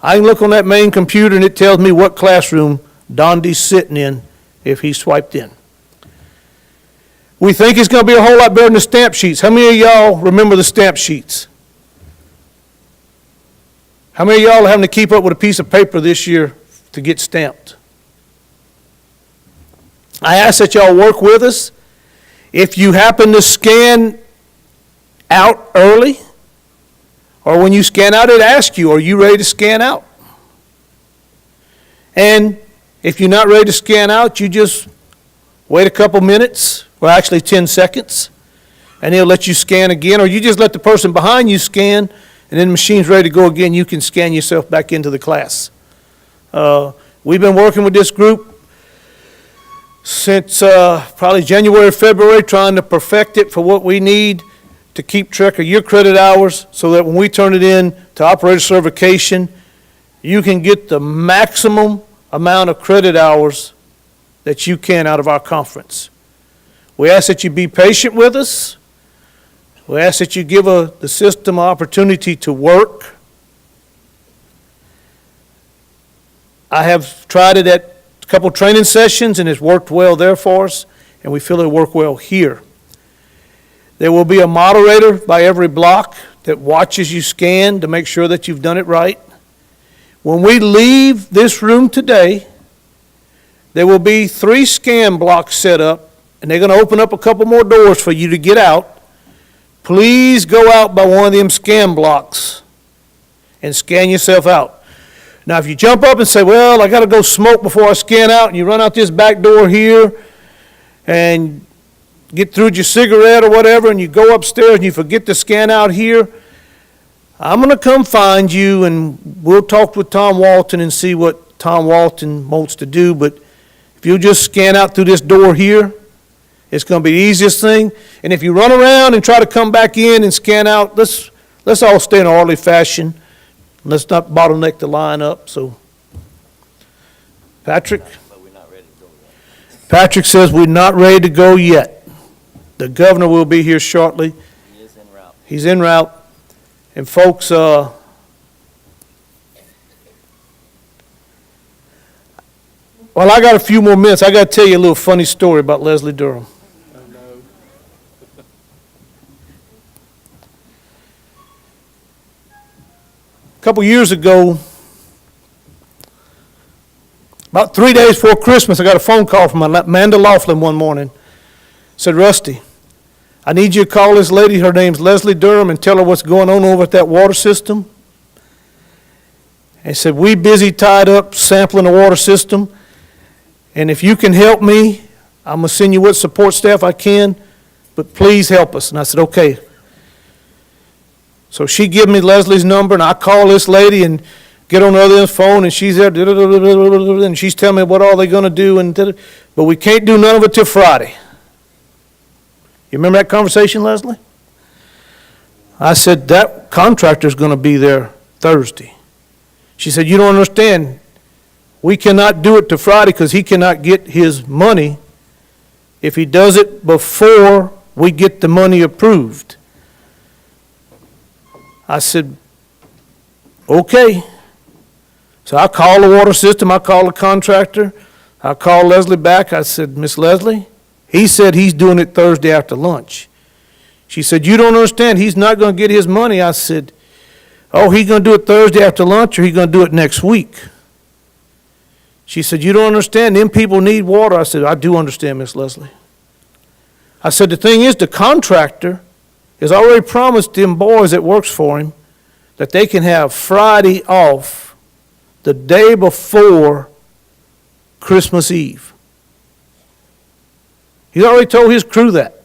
I can look on that main computer and it tells me what classroom Don D's sitting in if he swiped in. We think it's going to be a whole lot better than the stamp sheets. How many of y'all remember the stamp sheets? How many of y'all are having to keep up with a piece of paper this year to get stamped? I ask that y'all work with us. If you happen to scan out early, or when you scan out, it asks you, are you ready to scan out? And if you're not ready to scan out, you just wait a couple minutes, or actually 10 seconds, and it'll let you scan again, or you just let the person behind you scan, and then the machine's ready to go again. You can scan yourself back into the class. We've been working with this group since probably January, February, trying to perfect it for what we need to keep track of your credit hours so that when we turn it in to operator certification, you can get the maximum amount of credit hours that you can out of our conference. We ask that you be patient with us. We ask that you give the system an opportunity to work. I have tried it at a couple training sessions, and it's worked well there for us, and we feel it'll work well here. There will be a moderator by every block that watches you scan to make sure that you've done it right. When we leave this room today, there will be 3 scan blocks set up, and they're going to open up a couple more doors for you to get out. Please go out by one of them scan blocks and scan yourself out. Now, if you jump up and say, well, I got to go smoke before I scan out, and you run out this back door here and get through your cigarette or whatever, and you go upstairs and you forget to scan out here, I'm going to come find you, and we'll talk with Tom Walton and see what Tom Walton wants to do. But if you'll just scan out through this door here, it's going to be the easiest thing. And if you run around and try to come back in and scan out, let's all stay in an orderly fashion. Let's not bottleneck the line up. So, Patrick? Patrick says we're not ready to go yet. The governor will be here shortly. He is en route. He's en route. And folks, well, I got a few more minutes. I got to tell you a little funny story about Leslie Durham. A couple years ago, about 3 days before Christmas, I got a phone call from Amanda Laughlin one morning. Said, Rusty, I need you to call this lady, her name's Leslie Durham, and tell her what's going on over at that water system. And said, we busy tied up sampling the water system, and if you can help me, I'm going to send you what support staff I can, but please help us. And I said, okay. So she gave me Leslie's number, and I call this lady and get on the other end of the phone, and she's there, and she's telling me what all they're going to do, but we can't do none of it till Friday. You remember that conversation, Leslie? I said, that contractor's going to be there Thursday. She said, you don't understand. We cannot do it till Friday because he cannot get his money if he does it before we get the money approved. I said, okay. So I called the water system, I called the contractor, I called Leslie back, I said, Miss Leslie, he said he's doing it Thursday after lunch. She said, you don't understand, he's not gonna get his money. I said, oh, he's gonna do it Thursday after lunch, or he's gonna do it next week? She said, you don't understand, them people need water. I said, I do understand, Miss Leslie. I said, the thing is, the contractor has already promised them boys that works for him that they can have Friday off the day before Christmas Eve. He's already told his crew that.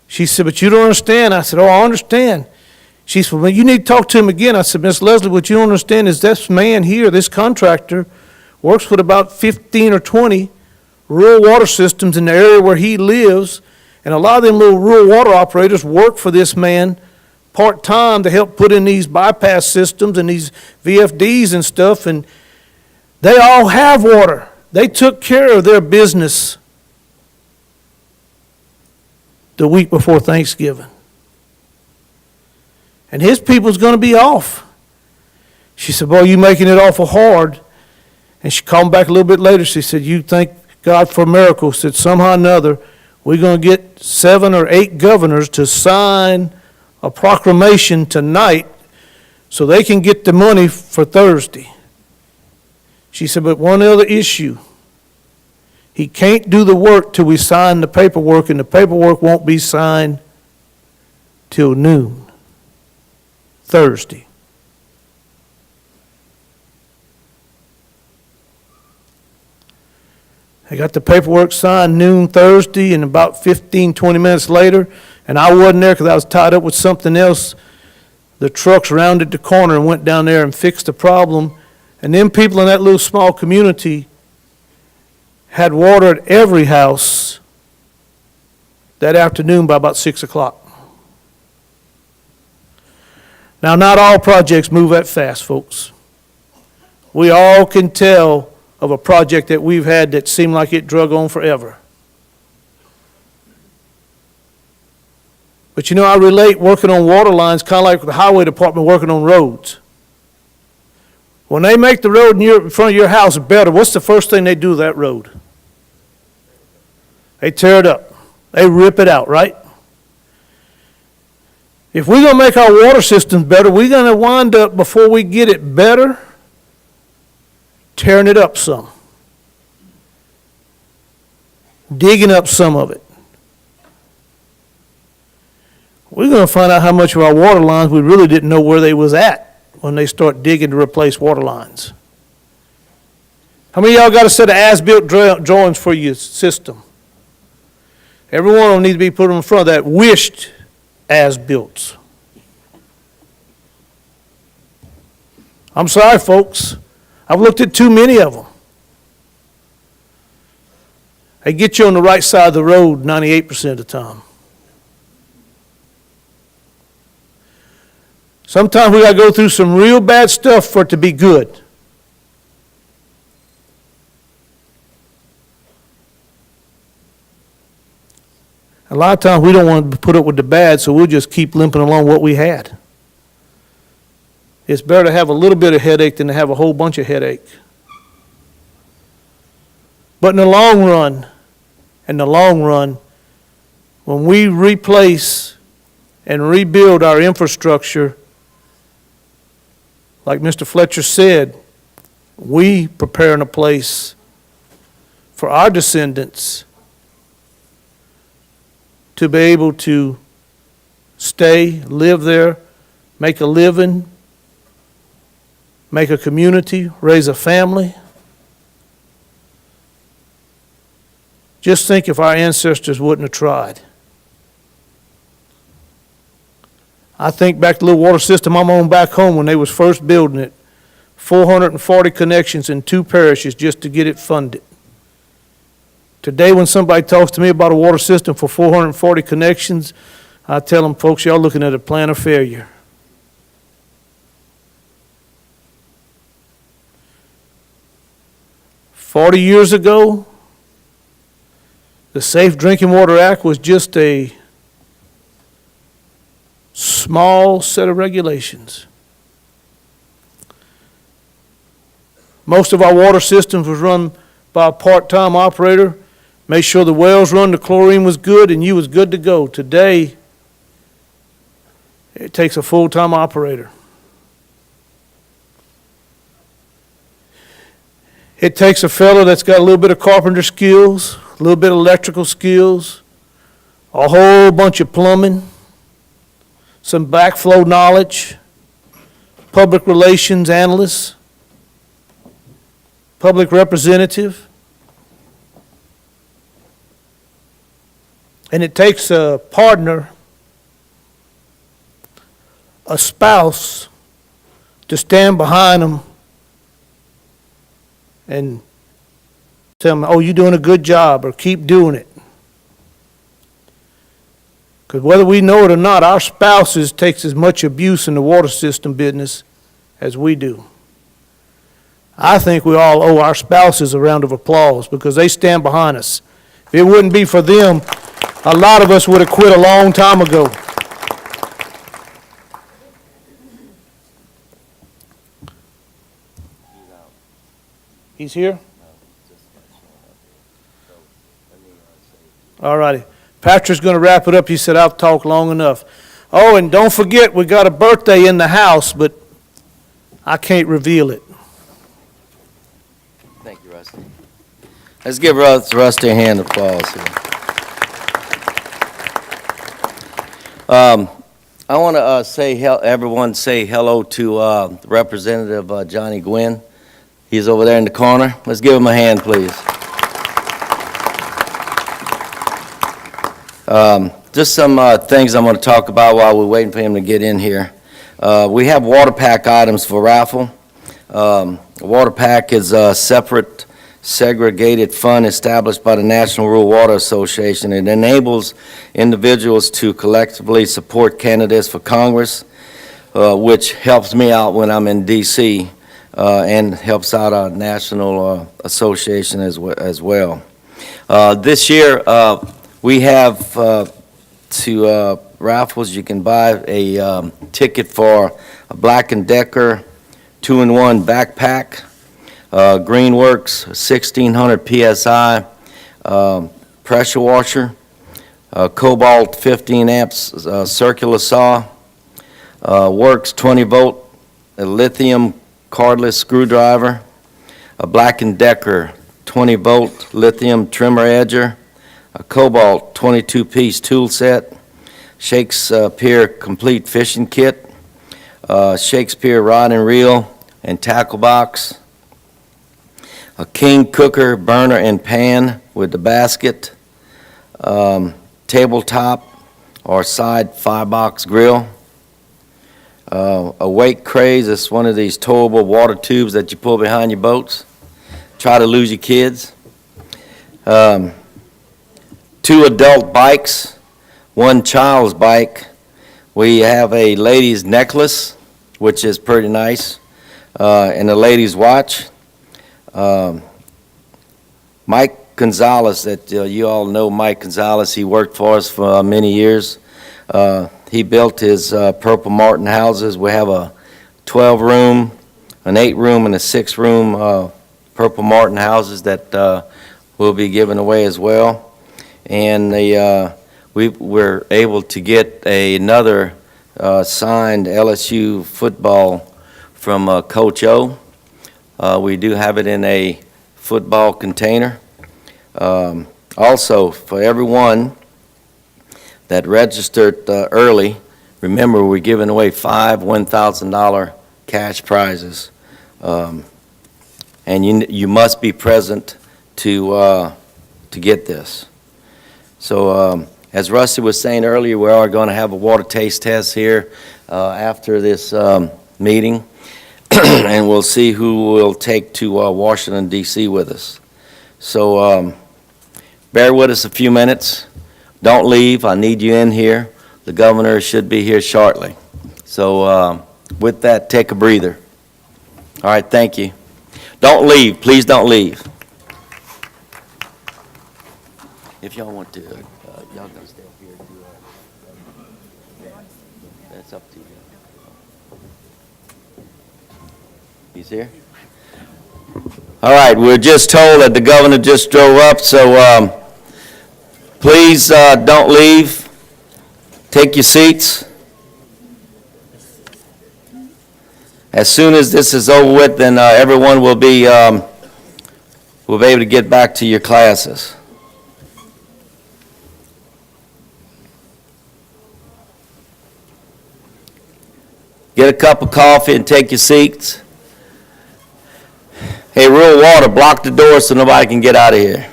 She said, but you don't understand. I said, oh, I understand. She said, well, you need to talk to him again. I said, Miss Leslie, what you don't understand is this man here, this contractor, works with about 15 or 20 rural water systems in the area where he lives, and a lot of them little rural water operators work for this man part-time to help put in these bypass systems and these VFDs and stuff, and they all have water. They took care of their business the week before Thanksgiving. And his people's going to be off. She said, boy, you making it awful hard. And she called me back a little bit later. She said, you thank God for miracles. Said, somehow or another, we're going to get 7 or 8 governors to sign a proclamation tonight so they can get the money for Thursday. She said, but one other issue. He can't do the work till we sign the paperwork, and the paperwork won't be signed till noon Thursday. I got the paperwork signed noon Thursday, and about 15, 20 minutes later, and I wasn't there because I was tied up with something else, the trucks rounded the corner and went down there and fixed the problem. And them people in that little small community had water at every house that afternoon by about 6 o'clock. Now, not all projects move that fast, folks. We all can tell of a project that we've had that seemed like it drug on forever. But you know, I relate working on water lines kind of like the highway department working on roads. When they make the road in front of your house better, what's the first thing they do to that road? They tear it up. They rip it out, right? If we're going to make our water systems better, we're going to wind up, before we get it better, tearing it up some. Digging up some of it. We're going to find out how much of our water lines we really didn't know where they was at when they start digging to replace water lines. How many of y'all got a set of as-built drawings for your system? Every one of them needs to be put in front of that wished as-built. I'm sorry, folks. I've looked at too many of them. They get you on the right side of the road 98% of the time. Sometimes we got to go through some real bad stuff for it to be good. A lot of times we don't want to put up with the bad, so we'll just keep limping along what we had. It's better to have a little bit of headache than to have a whole bunch of headache. But in the long run, when we replace and rebuild our infrastructure, like Mr. Fletcher said, we preparing a place for our descendants to be able to stay, live there, make a living, make a community, raise a family. Just think if our ancestors wouldn't have tried. I think back to the little water system I'm on back home when they was first building it, 440 connections in 2 parishes just to get it funded. Today when somebody talks to me about a water system for 440 connections, I tell them, folks, y'all looking at a plan of failure. 40 years ago, the Safe Drinking Water Act was just a small set of regulations. Most of our water systems was run by a part-time operator, made sure the wells run, the chlorine was good, and you was good to go. Today, it takes a full-time operator. It takes a fellow that's got a little bit of carpenter skills, a little bit of electrical skills, a whole bunch of plumbing, some backflow knowledge, public relations analyst, public representative. And it takes a partner, a spouse, to stand behind them and tell them, oh, you're doing a good job, or keep doing it. Because whether we know it or not, our spouses takes as much abuse in the water system business as we do. I think we all owe our spouses a round of applause because they stand behind us. If it wouldn't be for them, a lot of us would have quit a long time ago. He's here? All righty. Patrick's going to wrap it up. He said, I've talked long enough. Oh, and don't forget, we got a birthday in the house, but I can't reveal it. Thank you, Rusty. Let's give Rusty a hand of applause here. I want to everyone say hello to Representative Johnny Gwynn. He's over there in the corner. Let's give him a hand, please. Just some things I'm going to talk about while we're waiting for him to get in here. We have water pack items for raffle. A water pack is a separate segregated fund established by the National Rural Water Association. It enables individuals to collectively support candidates for Congress, which helps me out when I'm in D.C., and helps out our national association as well. This year, we have to raffles. You can buy a ticket for a Black & Decker 2-in-1 backpack, Greenworks 1600 PSI pressure washer, Cobalt 15 amps circular saw, Works 20 volt lithium cordless screwdriver, a Black & Decker 20 volt lithium trimmer edger, a Cobalt 22-piece tool set, Shakespeare complete fishing kit, Shakespeare rod and reel and tackle box, a King cooker, burner, and pan with the basket, tabletop or side firebox grill, a wake craze. It's one of these towable water tubes that you pull behind your boats. Try to lose your kids. 2 adult bikes, 1 child's bike. We have a lady's necklace, which is pretty nice, and a lady's watch. Mike Gonzalez, that you all know Mike Gonzalez, he worked for us for many years. He built his Purple Martin houses. We have a 12-room, an 8-room, and a 6-room Purple Martin houses that we'll be giving away as well. And we were able to get another signed LSU football from Coach O. We do have it in a football container. Also, for everyone that registered early, remember we're giving away 5 $1,000 cash prizes. And you must be present to get this. So as Rusty was saying earlier, we are going to have a water taste test here after this meeting. And we'll see who will take to Washington, D.C. with us. So bear with us a few minutes. Don't leave. I need you in here. The governor should be here shortly. So with that, take a breather. All right, thank you. Don't leave. Please don't leave. If y'all want to, y'all can stay up here and do that's up to you. He's here? All right, we're just told that the governor just drove up, so please don't leave. Take your seats. As soon as this is over with, then everyone will be able to get back to your classes. Get a cup of coffee and take your seats. Hey, Rural Water, block the doors so nobody can get out of here.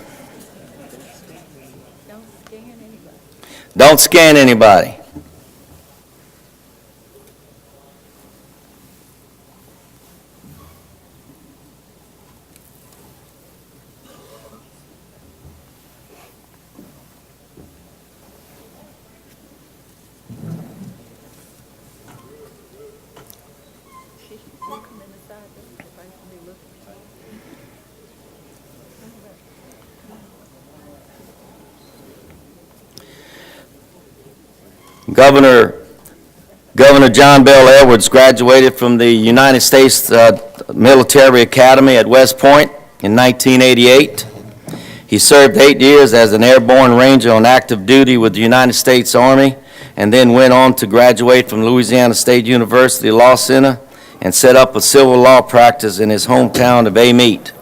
Don't scan anybody. Governor John Bell Edwards graduated from the United States Military Academy at West Point in 1988. He served 8 years as an airborne ranger on active duty with the United States Army, and then went on to graduate from Louisiana State University Law Center and set up a civil law practice in his hometown of Amite.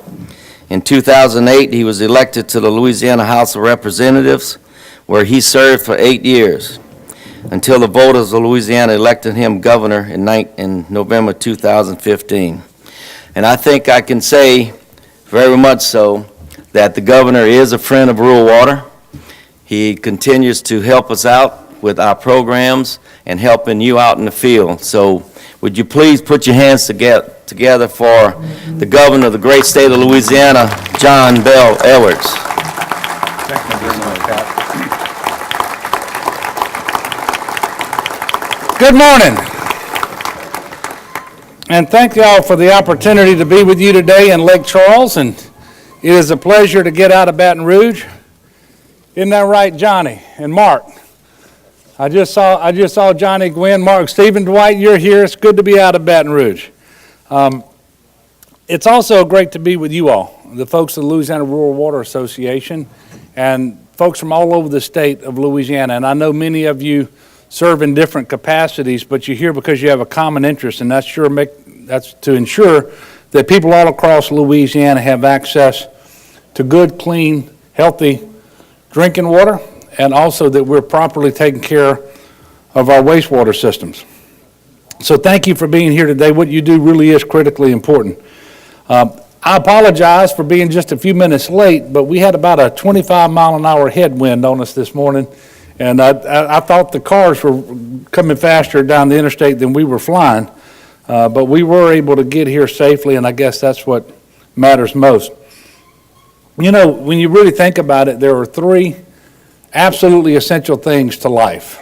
In 2008, he was elected to the Louisiana House of Representatives, where he served for 8 years, until the voters of Louisiana elected him governor in November 2015. And I think I can say very much so that the governor is a friend of Rural Water. He continues to help us out with our programs and helping you out in the field. So would you please put your hands together for the governor of the great state of Louisiana, John Bell Edwards. Thank you very much, Pat. Good morning. And thank you all for the opportunity to be with you today in Lake Charles, and it is a pleasure to get out of Baton Rouge. Isn't that right, Johnny and Mark? I just saw Johnny, Gwen, Mark, Stephen, Dwight, you're here. It's good to be out of Baton Rouge. It's also great to be with you all, the folks of the Louisiana Rural Water Association, and folks from all over the state of Louisiana. And I know many of you serve in different capacities, but you're here because you have a common interest, and that's to ensure that people all across Louisiana have access to good, clean, healthy drinking water, and also that we're properly taking care of our wastewater systems. So thank you for being here today. What you do really is critically important. I apologize for being just a few minutes late, but we had about a 25-mile-an-hour headwind on us this morning, and I thought the cars were coming faster down the interstate than we were flying, but we were able to get here safely, and I guess that's what matters most. You know, when you really think about it, there are three absolutely essential things to life: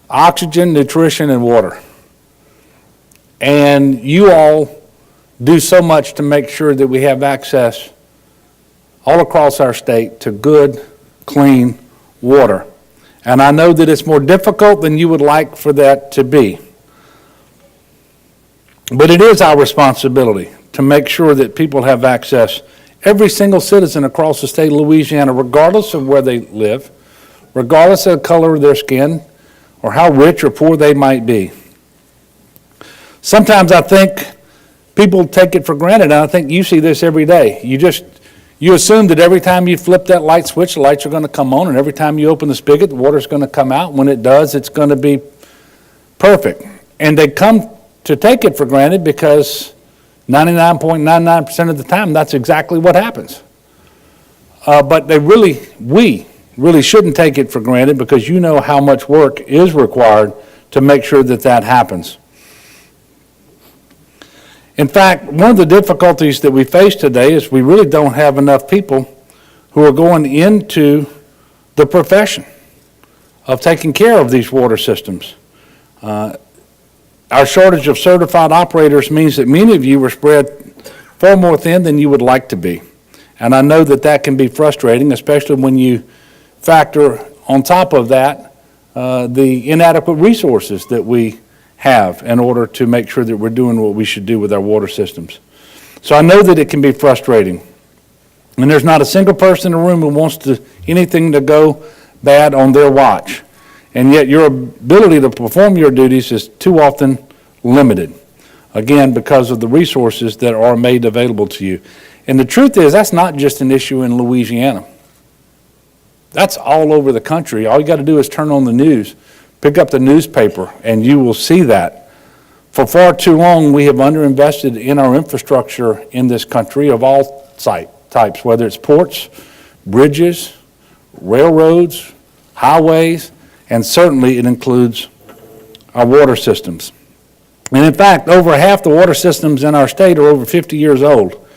oxygen, nutrition, and water. And you all do so much to make sure that we have access all across our state to good, clean water. And I know that it's more difficult than you would like for that to be. But it is our responsibility to make sure that people have access, every single citizen across the state of Louisiana, regardless of where they live, regardless of the color of their skin, or how rich or poor they might be. Sometimes I think people take it for granted, and I think you see this every day. You assume that every time you flip that light switch, the lights are going to come on, and every time you open the spigot, the water's going to come out. When it does, it's going to be perfect. And they come to take it for granted because 99.99% of the time, that's exactly what happens. But we really shouldn't take it for granted, because you know how much work is required to make sure that that happens. In fact, one of the difficulties that we face today is we really don't have enough people who are going into the profession of taking care of these water systems. Our shortage of certified operators means that many of you are spread far more thin than you would like to be. And I know that that can be frustrating, especially when you factor on top of that the inadequate resources that we have in order to make sure that we're doing what we should do with our water systems. So I know that it can be frustrating. And there's not a single person in the room who wants anything to go bad on their watch. And yet your ability to perform your duties is too often limited, again, because of the resources that are made available to you. And the truth is, that's not just an issue in Louisiana. That's all over the country. All you got to do is turn on the news, pick up the newspaper, and you will see that. For far too long, we have underinvested in our infrastructure in this country of all types, whether it's ports, bridges, railroads, highways, and certainly it includes our water systems. And in fact, over half the water systems in our state are over 50 years old.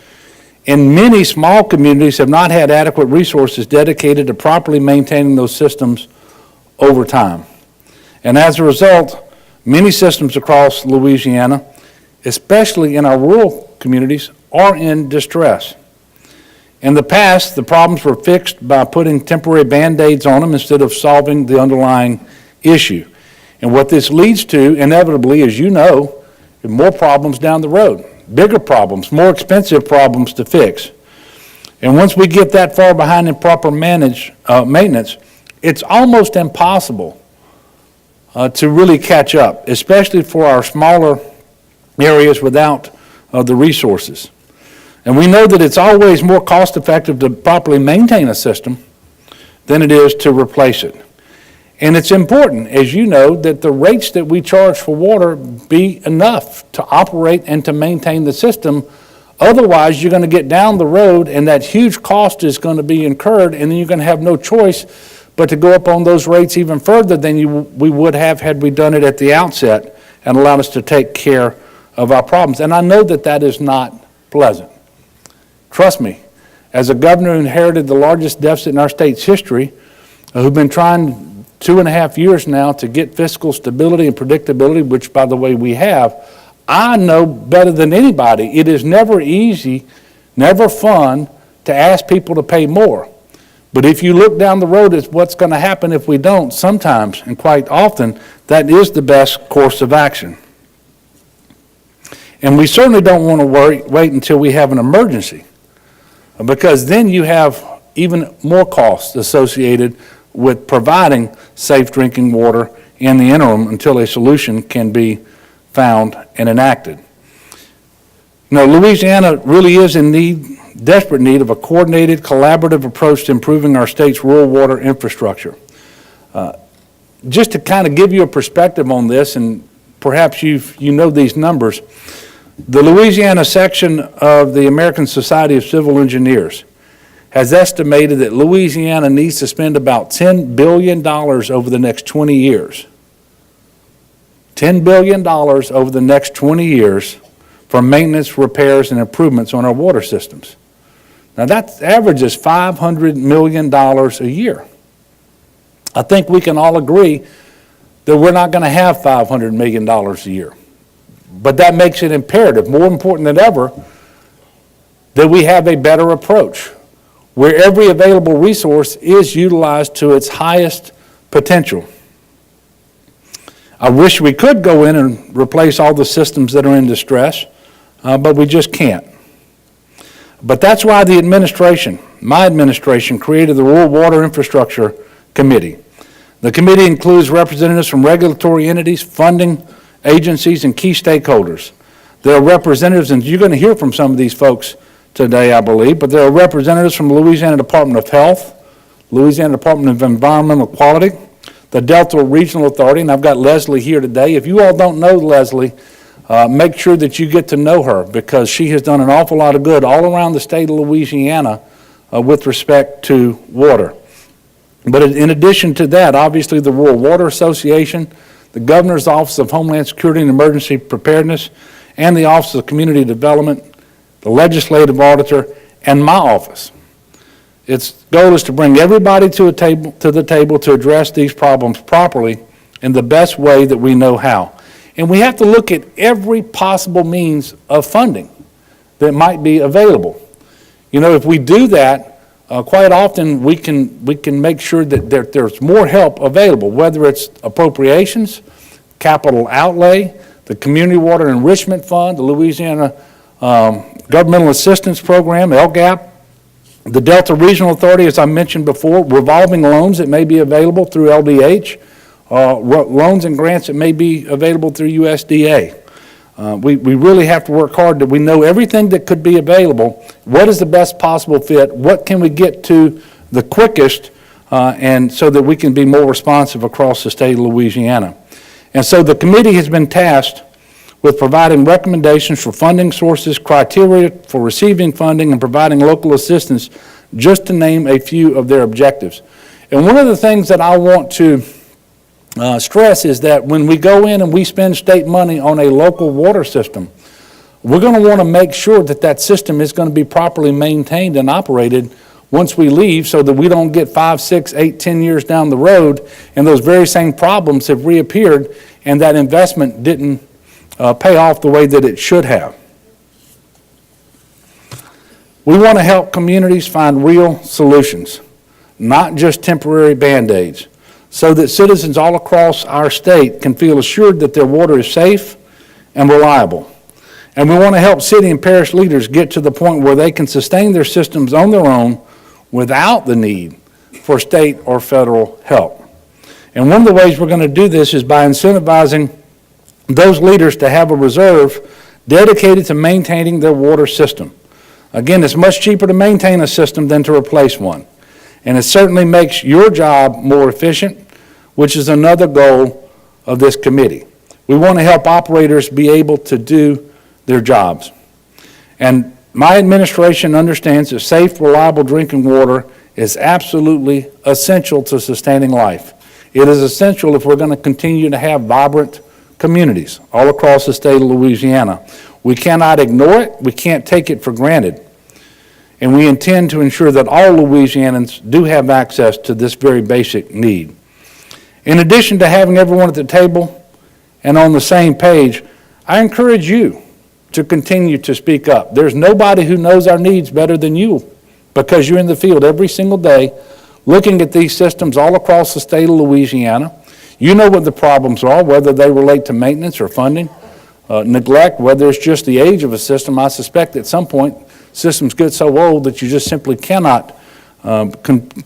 And many small communities have not had adequate resources dedicated to properly maintaining those systems over time. And as a result, many systems across Louisiana, especially in our rural communities, are in distress. In the past, the problems were fixed by putting temporary Band-Aids on them instead of solving the underlying issue. And what this leads to, inevitably, as you know, is more problems down the road, bigger problems, more expensive problems to fix. And once we get that far behind in proper maintenance, it's almost impossible to really catch up, especially for our smaller areas without the resources. And we know that it's always more cost-effective to properly maintain a system than it is to replace it. And it's important, as you know, that the rates that we charge for water be enough to operate and to maintain the system. Otherwise, you're going to get down the road and that huge cost is going to be incurred, and then you're going to have no choice but to go up on those rates even further than we would have had we done it at the outset and allowed us to take care of our problems. And I know that that is not pleasant. Trust me, as a governor who inherited the largest deficit in our state's history, who've been trying 2.5 years now to get fiscal stability and predictability, which, by the way, we have, I know better than anybody, it is never easy, never fun to ask people to pay more. But if you look down the road at what's going to happen if we don't, sometimes, and quite often, that is the best course of action. And we certainly don't want to wait until we have an emergency, because then you have even more costs associated with providing safe drinking water in the interim until a solution can be found and enacted. Now, Louisiana really is in desperate need of a coordinated, collaborative approach to improving our state's rural water infrastructure. Just to kind of give you a perspective on this, and perhaps you know these numbers, the Louisiana section of the American Society of Civil Engineers has estimated that Louisiana needs to spend about $10 billion over the next 20 years. $10 billion over the next 20 years for maintenance, repairs, and improvements on our water systems. Now that averages $500 million a year. I think we can all agree that we're not going to have $500 million a year. But that makes it imperative, more important than ever, that we have a better approach where every available resource is utilized to its highest potential. I wish we could go in and replace all the systems that are in distress, but we just can't. But that's why the administration, my administration, created the Rural Water Infrastructure Committee. The committee includes representatives from regulatory entities, funding agencies, and key stakeholders. There are representatives, and you're going to hear from some of these folks today, I believe, but there are representatives from Louisiana Department of Health, Louisiana Department of Environmental Quality, the Delta Regional Authority, and I've got Leslie here today. If you all don't know Leslie, make sure that you get to know her, because she has done an awful lot of good all around the state of Louisiana with respect to water. But in addition to that, obviously the Rural Water Association, the Governor's Office of Homeland Security and Emergency Preparedness, and the Office of Community Development, the Legislative Auditor, and my office. Its goal is to bring everybody to the table to address these problems properly in the best way that we know how. And we have to look at every possible means of funding that might be available. You know, if we do that, quite often we can make sure that there's more help available, whether it's appropriations, capital outlay, the Community Water Enrichment Fund, the Louisiana Governmental Assistance Program, LGAP, the Delta Regional Authority, as I mentioned before, revolving loans that may be available through LDH, loans and grants that may be available through USDA. We really have to work hard that we know everything that could be available. What is the best possible fit? What can we get to the quickest, and so that we can be more responsive across the state of Louisiana. And so the committee has been tasked with providing recommendations for funding sources, criteria for receiving funding, and providing local assistance, just to name a few of their objectives. And one of the things that I want to stress is that when we go in and we spend state money on a local water system, we're going to want to make sure that that system is going to be properly maintained and operated once we leave, so that we don't get 5, 6, 8, 10 years down the road and those very same problems have reappeared and that investment didn't pay off the way that it should have. We want to help communities find real solutions, not just temporary Band-Aids, so that citizens all across our state can feel assured that their water is safe and reliable. And we want to help city and parish leaders get to the point where they can sustain their systems on their own without the need for state or federal help. And one of the ways we're going to do this is by incentivizing those leaders to have a reserve dedicated to maintaining their water system. Again, it's much cheaper to maintain a system than to replace one. And it certainly makes your job more efficient, which is another goal of this committee. We want to help operators be able to do their jobs. And my administration understands that safe, reliable drinking water is absolutely essential to sustaining life. It is essential if we're going to continue to have vibrant communities all across the state of Louisiana. We cannot ignore it. We can't take it for granted. And we intend to ensure that all Louisianans do have access to this very basic need. In addition to having everyone at the table and on the same page, I encourage you to continue to speak up. There's nobody who knows our needs better than you, because you're in the field every single day looking at these systems all across the state of Louisiana. You know what the problems are, whether they relate to maintenance or funding, neglect, whether it's just the age of a system. I suspect at some point systems get so old that you just simply cannot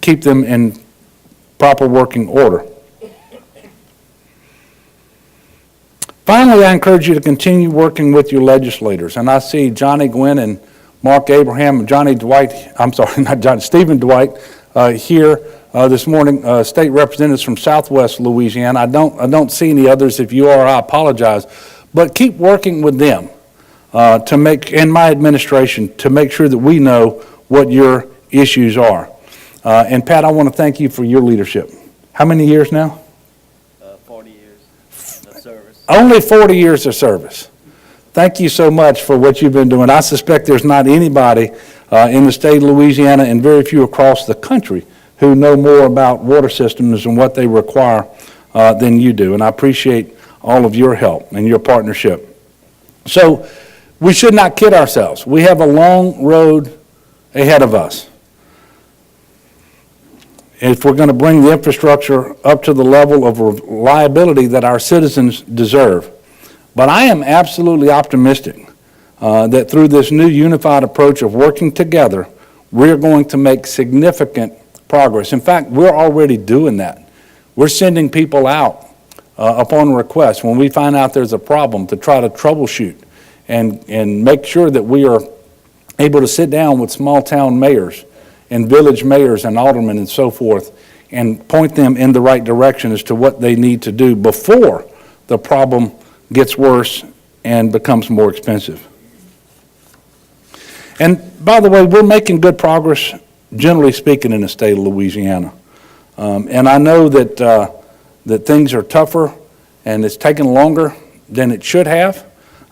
keep them in proper working order. Finally, I encourage you to continue working with your legislators. And I see Johnny Gwynn and Mark Abraham and Stephen Dwight here this morning, state representatives from Southwest Louisiana. I don't see any others. If you are, I apologize. But keep working with them in my administration, to make sure that we know what your issues are. And Pat, I want to thank you for your leadership. How many years now? 40 years of service. Only 40 years of service. Thank you so much for what you've been doing. I suspect there's not anybody in the state of Louisiana, and very few across the country, who know more about water systems and what they require than you do. And I appreciate all of your help and your partnership. So we should not kid ourselves. We have a long road ahead of us if we're going to bring the infrastructure up to the level of reliability that our citizens deserve. But I am absolutely optimistic that through this new unified approach of working together, we're going to make significant progress. In fact, we're already doing that. We're sending people out upon request when we find out there's a problem to try to troubleshoot and make sure that we are able to sit down with small town mayors and village mayors and aldermen and so forth and point them in the right direction as to what they need to do before the problem gets worse and becomes more expensive. And by the way, we're making good progress, generally speaking, in the state of Louisiana. And I know that things are tougher and it's taken longer than it should have.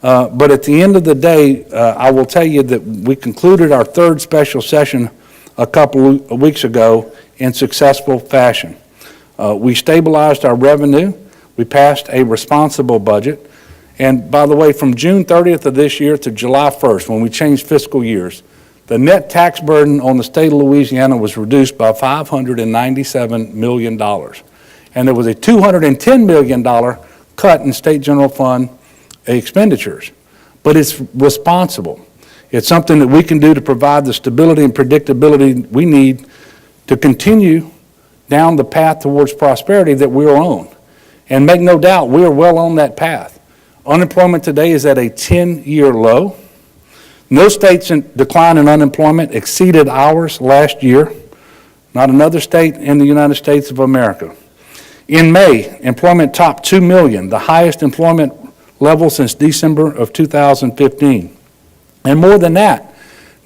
But at the end of the day, I will tell you that we concluded our third special session a couple of weeks ago in successful fashion. We stabilized our revenue. We passed a responsible budget. And by the way, from June 30th of this year to July 1st, when we changed fiscal years, the net tax burden on the state of Louisiana was reduced by $597 million. And there was a $210 million cut in state general fund expenditures. But it's responsible. It's something that we can do to provide the stability and predictability we need to continue down the path towards prosperity that we're on. And make no doubt, we are well on that path. Unemployment today is at a 10-year low. No state's decline in unemployment exceeded ours last year. Not another state in the United States of America. In May, employment topped 2 million, the highest employment level since December of 2015. And more than that,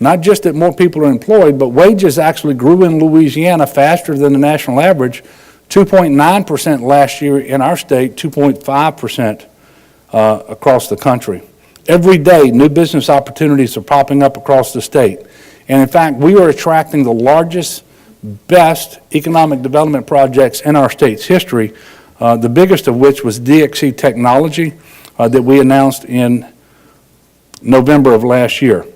not just that more people are employed, but wages actually grew in Louisiana faster than the national average, 2.9% last year in our state, 2.5% across the country. Every day, new business opportunities are popping up across the state. And in fact, we are attracting the largest, best economic development projects in our state's history, the biggest of which was DXC Technology that we announced in November of last year.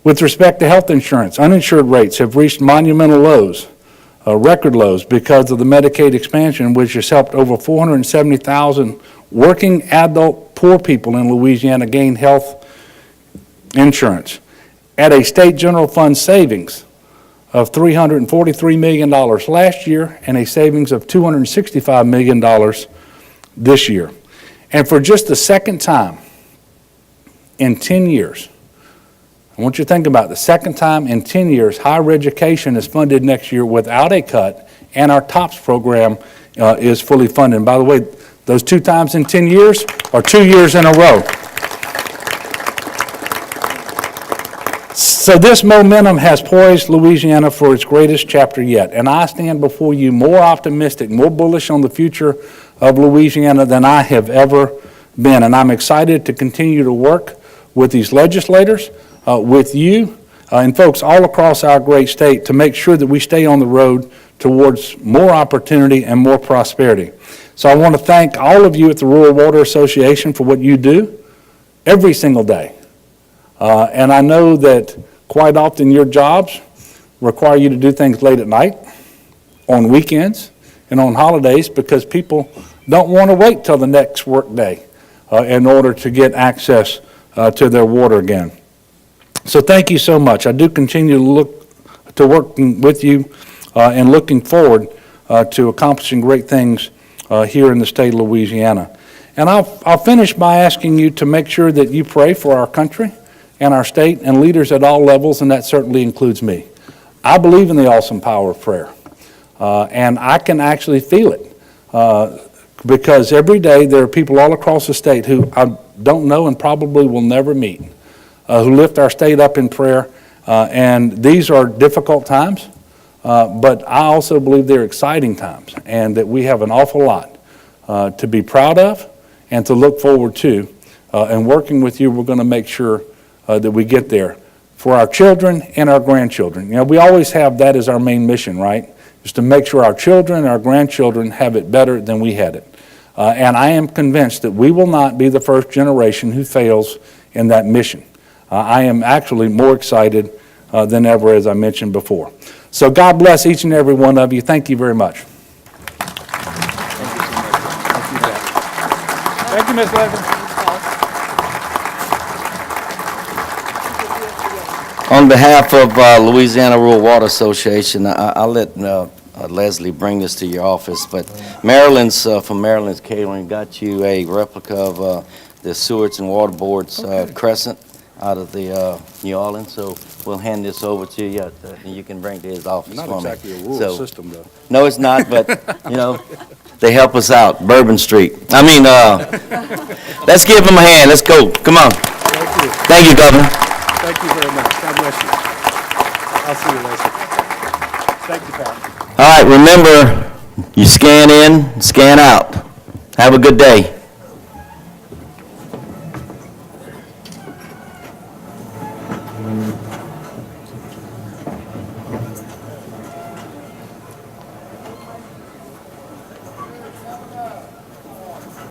With respect to health insurance, uninsured rates have reached monumental lows, record lows, because of the Medicaid expansion, which has helped over 470,000 working adult poor people in Louisiana gain health insurance at a state general fund savings of $343 million last year and a savings of $265 million this year. And for just the second time in 10 years, I want you to think about it, the second time in 10 years, higher education is funded next year without a cut, and our TOPS program is fully funded. And by the way, those 2 times in 10 years are 2 years in a row. So this momentum has poised Louisiana for its greatest chapter yet. And I stand before you more optimistic, more bullish on the future of Louisiana than I have ever been. And I'm excited to continue to work with these legislators, with you, and folks all across our great state to make sure that we stay on the road towards more opportunity and more prosperity. So I want to thank all of you at the Rural Water Association for what you do every single day. And I know that quite often your jobs require you to do things late at night, on weekends, and on holidays because people don't want to wait till the next work day in order to get access to their water again. So thank you so much. I do continue to look to working with you and looking forward to accomplishing great things here in the state of Louisiana. And I'll finish by asking you to make sure that you pray for our country and our state and leaders at all levels, and that certainly includes me. I believe in the awesome power of prayer, and I can actually feel it because every day there are people all across the state who I don't know and probably will never meet who lift our state up in prayer, and these are difficult times, but I also believe they're exciting times and that we have an awful lot to be proud of and to look forward to. And working with you, we're going to make sure that we get there for our children and our grandchildren. You know, we always have that as our main mission, right? Is to make sure our children and our grandchildren have it better than we had it. And I am convinced that we will not be the first generation who fails in that mission. I am actually more excited than ever, as I mentioned before. So God bless each and every one of you. Thank you very much. Thank you, Ms. Leslie. On behalf of Louisiana Rural Water Association, I'll let Leslie bring this to your office, but from Maryland's Catering got you a replica of the Sewage and Water Board's crescent out of the New Orleans, so we'll hand this over to you, and you can bring it to his office for me. Not exactly a rural system, though. No, it's not, but, you know, they help us out, Bourbon Street. I mean, let's give them a hand, let's go, come on. Thank you. Thank you, Governor. Thank you very much. God bless you. I'll see you, Leslie. Thank you, Pat. All right, remember, you scan in, scan out. Have a good day.